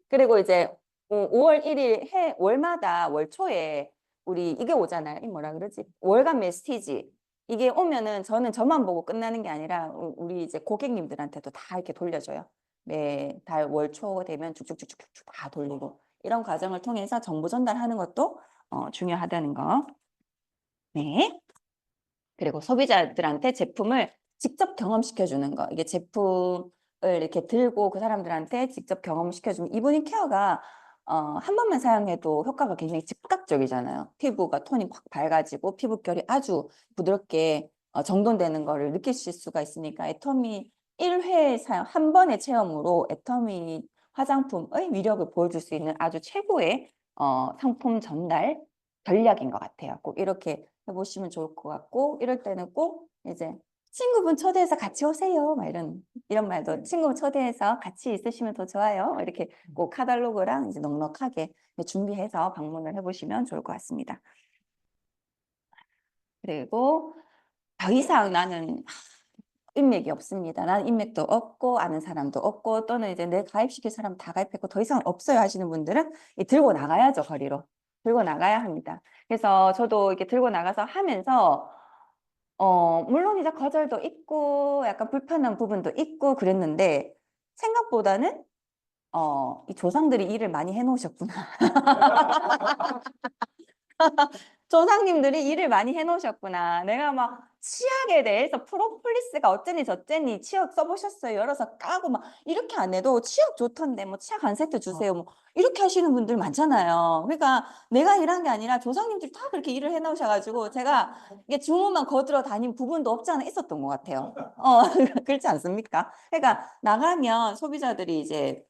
그리고 이제 5월 1일 월마다 월초에 우리 이게 오잖아요. 이 뭐라 그러지? 월간 메시지. 이게 오면은 저만 보고 끝나는 게 아니라 우리 이제 고객님들한테도 다 이렇게 돌려줘요. 매달 월초 되면 쭉쭉쭉쭉쭉 다 돌리고 이런 과정을 통해서 정보 전달하는 것도 중요하다는 거. 네. 그리고 소비자들한테 제품을 직접 경험시켜 주는 거. 이게 제품을 이렇게 들고 그 사람들한테 직접 경험시켜 주면 이브닝 케어가 한 번만 사용해도 효과가 굉장히 즉각적이잖아요. 피부가 톤이 확 밝아지고 피부결이 아주 부드럽게 정돈되는 거를 느끼실 수가 있으니까 애터미 1회 사용, 한 번의 체험으로 애터미 화장품의 위력을 보여줄 수 있는 아주 최고의 상품 전달 전략인 것 같아요. 꼭 이렇게 해보시면 좋을 것 같고, 이럴 때는 꼭 이제 친구분 초대해서 같이 오세요. 막 이런 말도 친구 초대해서 같이 있으시면 더 좋아요. 이렇게 꼭 카탈로그랑 이제 넉넉하게 준비해서 방문을 해보시면 좋을 것 같습니다. 그리고 더 이상 나는 인맥이 없습니다. 나는 인맥도 없고 아는 사람도 없고 또는 이제 내 가입시킬 사람 다 가입했고 더 이상 없어요 하시는 분들은 들고 나가야죠. 거리로. 들고 나가야 합니다. 그래서 저도 이렇게 들고 나가서 하면서 물론 이제 거절도 있고 약간 불편한 부분도 있고 그랬는데 생각보다는 이 조상들이 일을 많이 해놓으셨구나. 조상님들이 일을 많이 해놓으셨구나. 내가 막 치약에 대해서 프로폴리스가 어쩌니 저쩌니 치약 써보셨어요. 열어서 까고 막 이렇게 안 해도 치약 좋던데 뭐 치약 한 세트 주세요. 뭐 이렇게 하시는 분들 많잖아요. 그러니까 내가 일한 게 아니라 조상님들이 다 그렇게 일을 해놓으셔가지고 제가 이게 주문만 거들어 다닌 부분도 없지 않아 있었던 것 같아요. 그렇지 않습니까? 그러니까 나가면 소비자들이 이제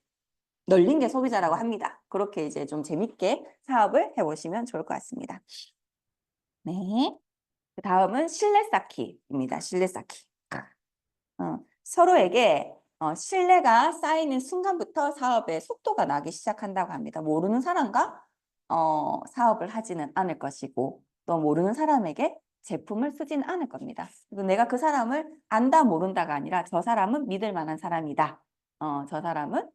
널린 게 소비자라고 합니다. 그렇게 이제 좀 재밌게 사업을 해보시면 좋을 것 같습니다. 네. 그 다음은 신뢰 쌓기입니다. 신뢰 쌓기. 서로에게 신뢰가 쌓이는 순간부터 사업의 속도가 나기 시작한다고 합니다. 모르는 사람과 사업을 하지는 않을 것이고 또 모르는 사람에게 제품을 쓰지는 않을 겁니다. 그리고 내가 그 사람을 안다 모른다가 아니라 저 사람은 믿을 만한 사람이다. 저 사람은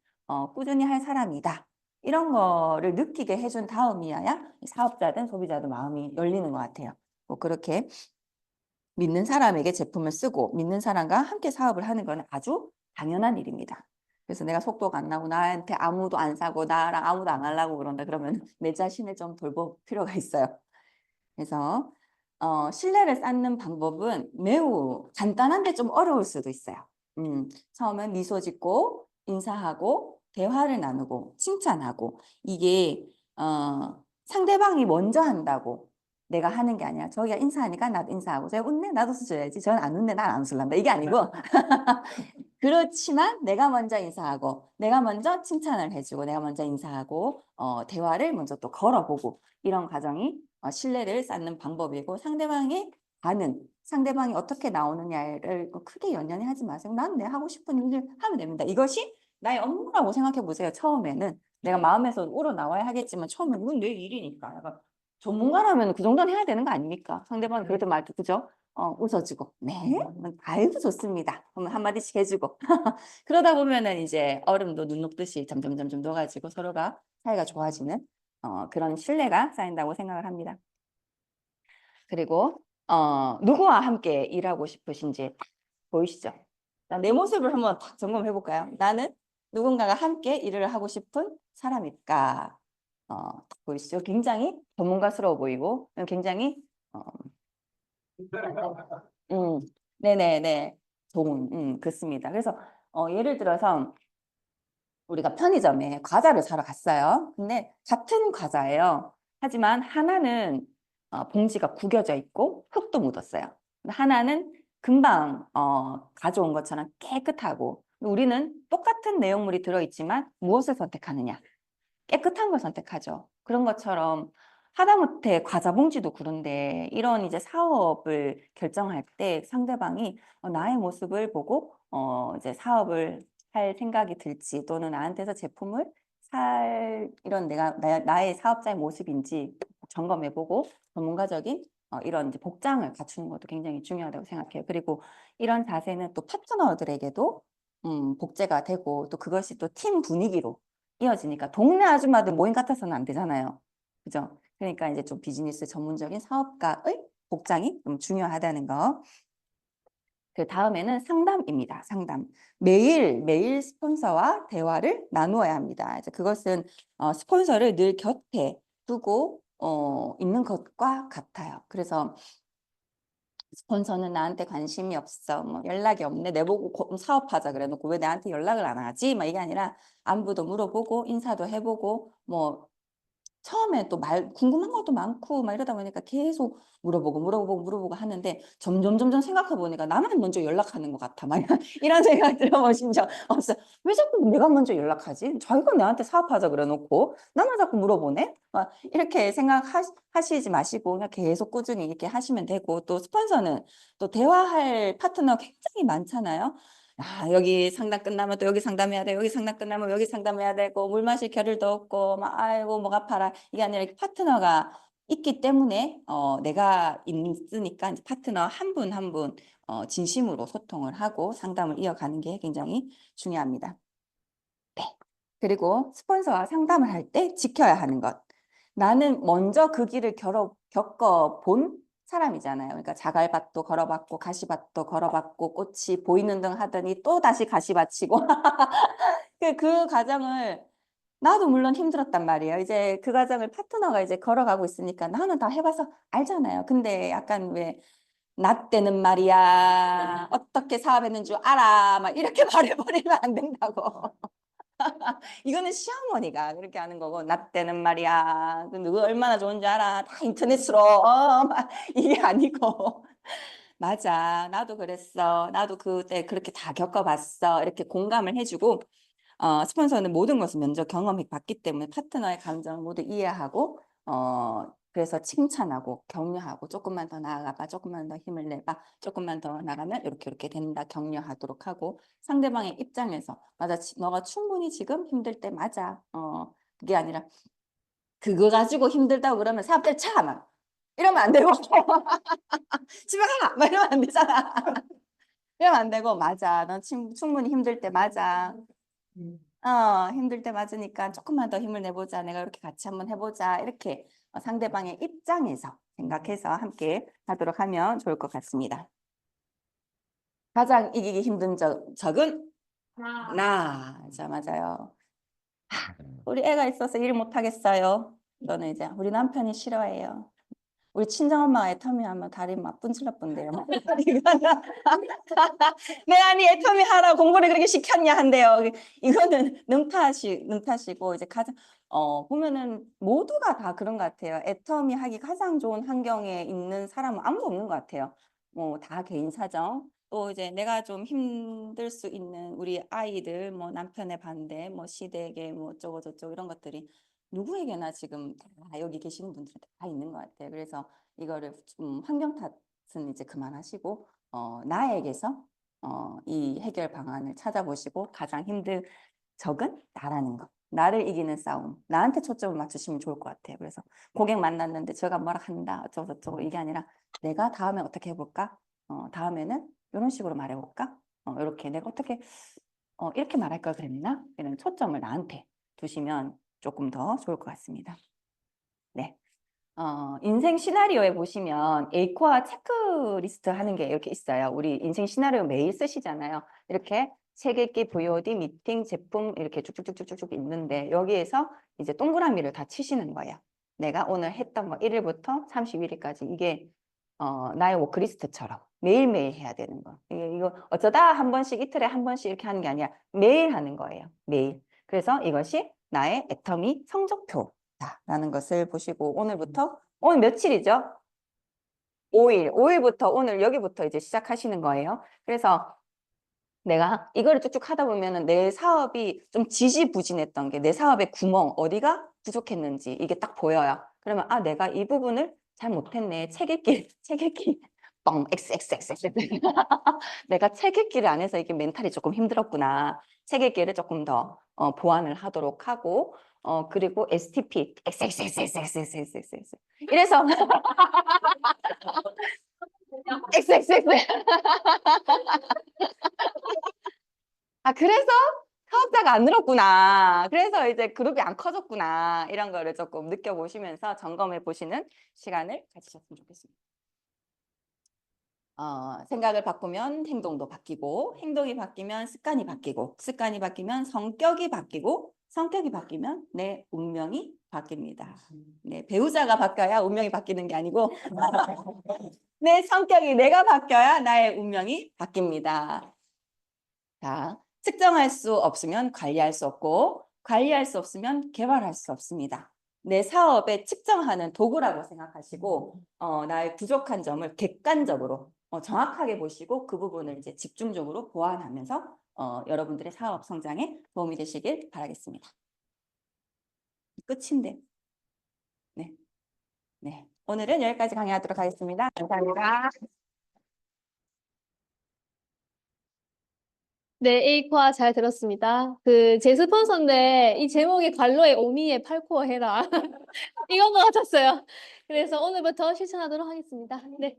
꾸준히 할 사람이다. 이런 거를 느끼게 해준 다음이어야 사업자든 소비자든 마음이 열리는 것 같아요. 뭐 그렇게 믿는 사람에게 제품을 쓰고 믿는 사람과 함께 사업을 하는 건 아주 당연한 일입니다. 그래서 내가 속도가 안 나고 나한테 아무도 안 사고 나랑 아무도 안 하려고 그런다 그러면 내 자신을 좀 돌볼 필요가 있어요. 그래서 신뢰를 쌓는 방법은 매우 간단한데 좀 어려울 수도 있어요. 처음엔 미소 짓고 인사하고 대화를 나누고 칭찬하고 이게 상대방이 먼저 한다고 내가 하는 게 아니라 저기가 인사하니까 나도 인사하고 저기 웃네 나도 웃어줘야지 저는 안 웃네 난 안 웃을란다 이게 아니고 그렇지만 내가 먼저 인사하고 내가 먼저 칭찬을 해주고 내가 먼저 인사하고 대화를 먼저 또 걸어보고 이런 과정이 신뢰를 쌓는 방법이고 상대방의 반응 상대방이 어떻게 나오느냐를 크게 연연히 하지 마세요. 난 내 하고 싶은 일을 하면 됩니다. 이것이 나의 업무라고 생각해 보세요. 처음에는 내가 마음에서 우러나와야 하겠지만 처음에는 이건 내 일이니까 약간 전문가라면 그 정도는 해야 되는 거 아닙니까? 상대방이 그래도 말도 그죠? 웃어주고 네 아이고 좋습니다. 그러면 한마디씩 해주고 그러다 보면은 이제 얼음도 눈 녹듯이 점점 녹아지고 서로가 사이가 좋아지는 그런 신뢰가 쌓인다고 생각을 합니다. 그리고 누구와 함께 일하고 싶으신지 보이시죠? 내 모습을 한번 딱 점검해 볼까요? 나는 누군가가 함께 일을 하고 싶은 사람일까? 딱 보이시죠? 굉장히 전문가스러워 보이고 굉장히 네네네 좋은 그렇습니다. 그래서 예를 들어서 우리가 편의점에 과자를 사러 갔어요. 근데 같은 과자예요. 하지만 하나는 봉지가 구겨져 있고 흙도 묻었어요. 하나는 금방 가져온 것처럼 깨끗하고 우리는 똑같은 내용물이 들어있지만 무엇을 선택하느냐? 깨끗한 걸 선택하죠. 그런 것처럼 하다못해 과자 봉지도 그런데 이런 이제 사업을 결정할 때 상대방이 나의 모습을 보고 이제 사업을 할 생각이 들지 또는 나한테서 제품을 살 이런 나의 사업자의 모습인지 점검해보고 전문가적인 이런 이제 복장을 갖추는 것도 굉장히 중요하다고 생각해요. 그리고 이런 자세는 또 파트너들에게도 복제가 되고 또 그것이 또 팀 분위기로 이어지니까 동네 아줌마들 모임 같아서는 안 되잖아요. 그죠? 그러니까 이제 좀 비즈니스 전문적인 사업가의 복장이 좀 중요하다는 거. 그 다음에는 상담입니다. 상담. 매일 스폰서와 대화를 나누어야 합니다. 이제 그것은 스폰서를 늘 곁에 두고 있는 것과 같아요. 그래서 스폰서는 나한테 관심이 없어. 뭐 연락이 없네. 내보고 사업하자 그래 놓고 왜 나한테 연락을 안 하지? 막 이게 아니라 안부도 물어보고 인사도 해보고 뭐 처음에 또 궁금한 것도 많고 막 이러다 보니까 계속 물어보고 하는데 점점 생각해 보니까 나만 먼저 연락하는 것 같아. 막 이런 생각 들어보신 적 없어요? 왜 자꾸 내가 먼저 연락하지? 자기가 나한테 사업하자 그래 놓고 나만 자꾸 물어보네? 막 이렇게 생각하시지 마시고 그냥 계속 꾸준히 이렇게 하시면 되고 또 스폰서는 또 대화할 파트너 굉장히 많잖아요. 아, 여기 상담 끝나면 또 여기 상담해야 돼. 여기 상담 끝나면 여기 상담해야 되고 물 마실 겨를도 없고 막 아이고 목 아파라. 이게 아니라 이렇게 파트너가 있기 때문에 내가 있으니까 이제 파트너 한 분 한 분 진심으로 소통을 하고 상담을 이어가는 게 굉장히 중요합니다. 네. 그리고 스폰서와 상담을 할 때 지켜야 하는 것. 나는 먼저 그 길을 겪어본 사람이잖아요. 그러니까 자갈밭도 걸어봤고 가시밭도 걸어봤고 꽃이 보이는 등 하더니 또 다시 가시밭이고 그 과정을 나도 물론 힘들었단 말이에요. 이제 그 과정을 파트너가 이제 걸어가고 있으니까 나는 다 해봐서 알잖아요. 근데 약간 왜 나 때는 말이야 어떻게 사업했는 줄 알아 막 이렇게 말해버리면 안 된다고. 이거는 시어머니가 그렇게 하는 거고 나 때는 말이야 누구 얼마나 좋은지 알아 다 인터넷으로 막 이게 아니고 맞아 나도 그랬어 나도 그때 그렇게 다 겪어봤어 이렇게 공감을 해주고 스폰서는 모든 것을 먼저 경험해 봤기 때문에 파트너의 감정을 모두 이해하고 그래서 칭찬하고 격려하고 조금만 더 나아가봐 조금만 더 힘을 내봐 조금만 더 나가면 이렇게 된다 격려하도록 하고 상대방의 입장에서 맞아 너가 충분히 지금 힘들 때 맞아 그게 아니라 그거 가지고 힘들다고 그러면 사람들 차 이러면 안 되고 집에 가! 이러면 안 되잖아. 이러면 안 되고 맞아 넌 충분히 힘들 때 맞아 힘들 때 맞으니까 조금만 더 힘을 내보자. 내가 이렇게 같이 한번 해보자. 이렇게 상대방의 입장에서 생각해서 함께 하도록 하면 좋을 것 같습니다. 가장 이기기 힘든 적은 나. 자, 맞아요. 우리 애가 있어서 일 못하겠어요. 저는 이제 우리 남편이 싫어해요. 우리 친정엄마가 애터미 하면 다리 막 분질러본대요. 내 아니 애터미 하라 공부를 그렇게 시켰냐 한대요. 이거는 능 탓이고 이제 가장 보면은 모두가 다 그런 것 같아요. 애터미 하기 가장 좋은 환경에 있는 사람은 아무도 없는 것 같아요. 뭐 다 개인 사정. 또 이제 내가 좀 힘들 수 있는 우리 아이들, 뭐 남편의 반대, 뭐 시댁의 뭐 어쩌고 저쩌고 이런 것들이 누구에게나 지금 다 여기 계시는 분들한테 다 있는 것 같아요. 그래서 이거를 환경 탓은 이제 그만하시고 나에게서 이 해결 방안을 찾아보시고 가장 힘든 적은 나라는 거. 나를 이기는 싸움. 나한테 초점을 맞추시면 좋을 것 같아요. 그래서 고객 만났는데 제가 뭐라 한다 어쩌고 저쩌고 이게 아니라 내가 다음에 어떻게 해볼까? 다음에는 이런 식으로 말해볼까? 이렇게 내가 어떻게 이렇게 말할 걸 그랬나? 이런 초점을 나한테 두시면 조금 더 좋을 것 같습니다. 네. 인생 시나리오에 보시면 A코어 체크리스트 하는 게 이렇게 있어요. 우리 인생 시나리오 매일 쓰시잖아요. 이렇게 책 읽기, VOD, 미팅, 제품 이렇게 쭉쭉쭉쭉쭉 있는데 여기에서 이제 동그라미를 다 치시는 거예요. 내가 오늘 했던 거 1일부터 31일까지 이게 나의 워크리스트처럼 매일매일 해야 되는 거. 이거 어쩌다 한 번씩 이틀에 한 번씩 이렇게 하는 게 아니라 매일 하는 거예요. 매일. 그래서 이것이 나의 애터미 성적표라는 것을 보시고 오늘 며칠이죠? 5일부터 오늘 여기부터 이제 시작하시는 거예요. 그래서 내가 이거를 쭉쭉 하다 보면은 내 사업이 좀 지지부진했던 게 내 사업의 구멍 어디가 부족했는지 이게 딱 보여요. 그러면 내가 이 부분을 잘 못했네. 책 읽기 뻥 XXX 내가 책 읽기를 안 해서 이게 멘탈이 조금 힘들었구나. 책 읽기를 조금 더 보완을 하도록 하고 그리고 STP XXXXXXX 이래서 XXX 그래서 사업자가 안 늘었구나. 그래서 이제 그룹이 안 커졌구나. 이런 거를 조금 느껴보시면서 점검해 보시는 시간을 가지셨으면 좋겠습니다. 생각을 바꾸면 행동도 바뀌고, 행동이 바뀌면 습관이 바뀌고, 습관이 바뀌면 성격이 바뀌고, 성격이 바뀌면 내 운명이 바뀝니다. 네, 배우자가 바뀌어야 운명이 바뀌는 게 아니고, 내 성격이 내가 바뀌어야 나의 운명이 바뀝니다. 자, 측정할 수 없으면 관리할 수 없고, 관리할 수 없으면 개발할 수 없습니다. 내 사업에 측정하는 도구라고 생각하시고, 나의 부족한 점을 객관적으로 정확하게 보시고 그 부분을 이제 집중적으로 보완하면서 여러분들의 사업 성장에 도움이 되시길 바라겠습니다. 끝인데. 네. 네. 오늘은 여기까지 강의하도록 하겠습니다. 감사합니다. 네, 1화 잘 들었습니다. 제 스폰서인데 이 제목이 관로의 오미의 8코어 해라. 이건 것 같았어요. 그래서 오늘부터 실천하도록 하겠습니다. 네.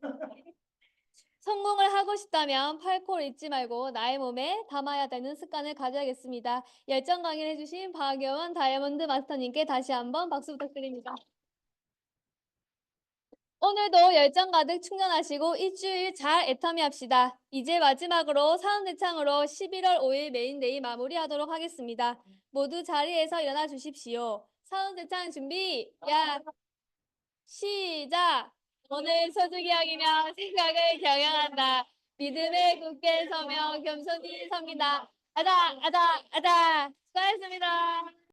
성공을 하고 싶다면 8코어를 잊지 말고 나의 몸에 담아야 되는 습관을 가져야겠습니다. 열정 강의를 해주신 박여원 다이아몬드 마스터님께 다시 한번 박수 부탁드립니다. 오늘도 열정 가득 충전하시고 일주일 잘 애터미 합시다. 이제 마지막으로 사은대창으로 11월 5일 메인데이 마무리하도록 하겠습니다. 모두 자리에서 일어나 주십시오. 사은대창 준비, 야, 시작! 오늘 소중이형이며 생각을 경영한다. 믿음에 굳게 서며 겸손히 섭니다. 아다, 아다, 아다. 수고하셨습니다.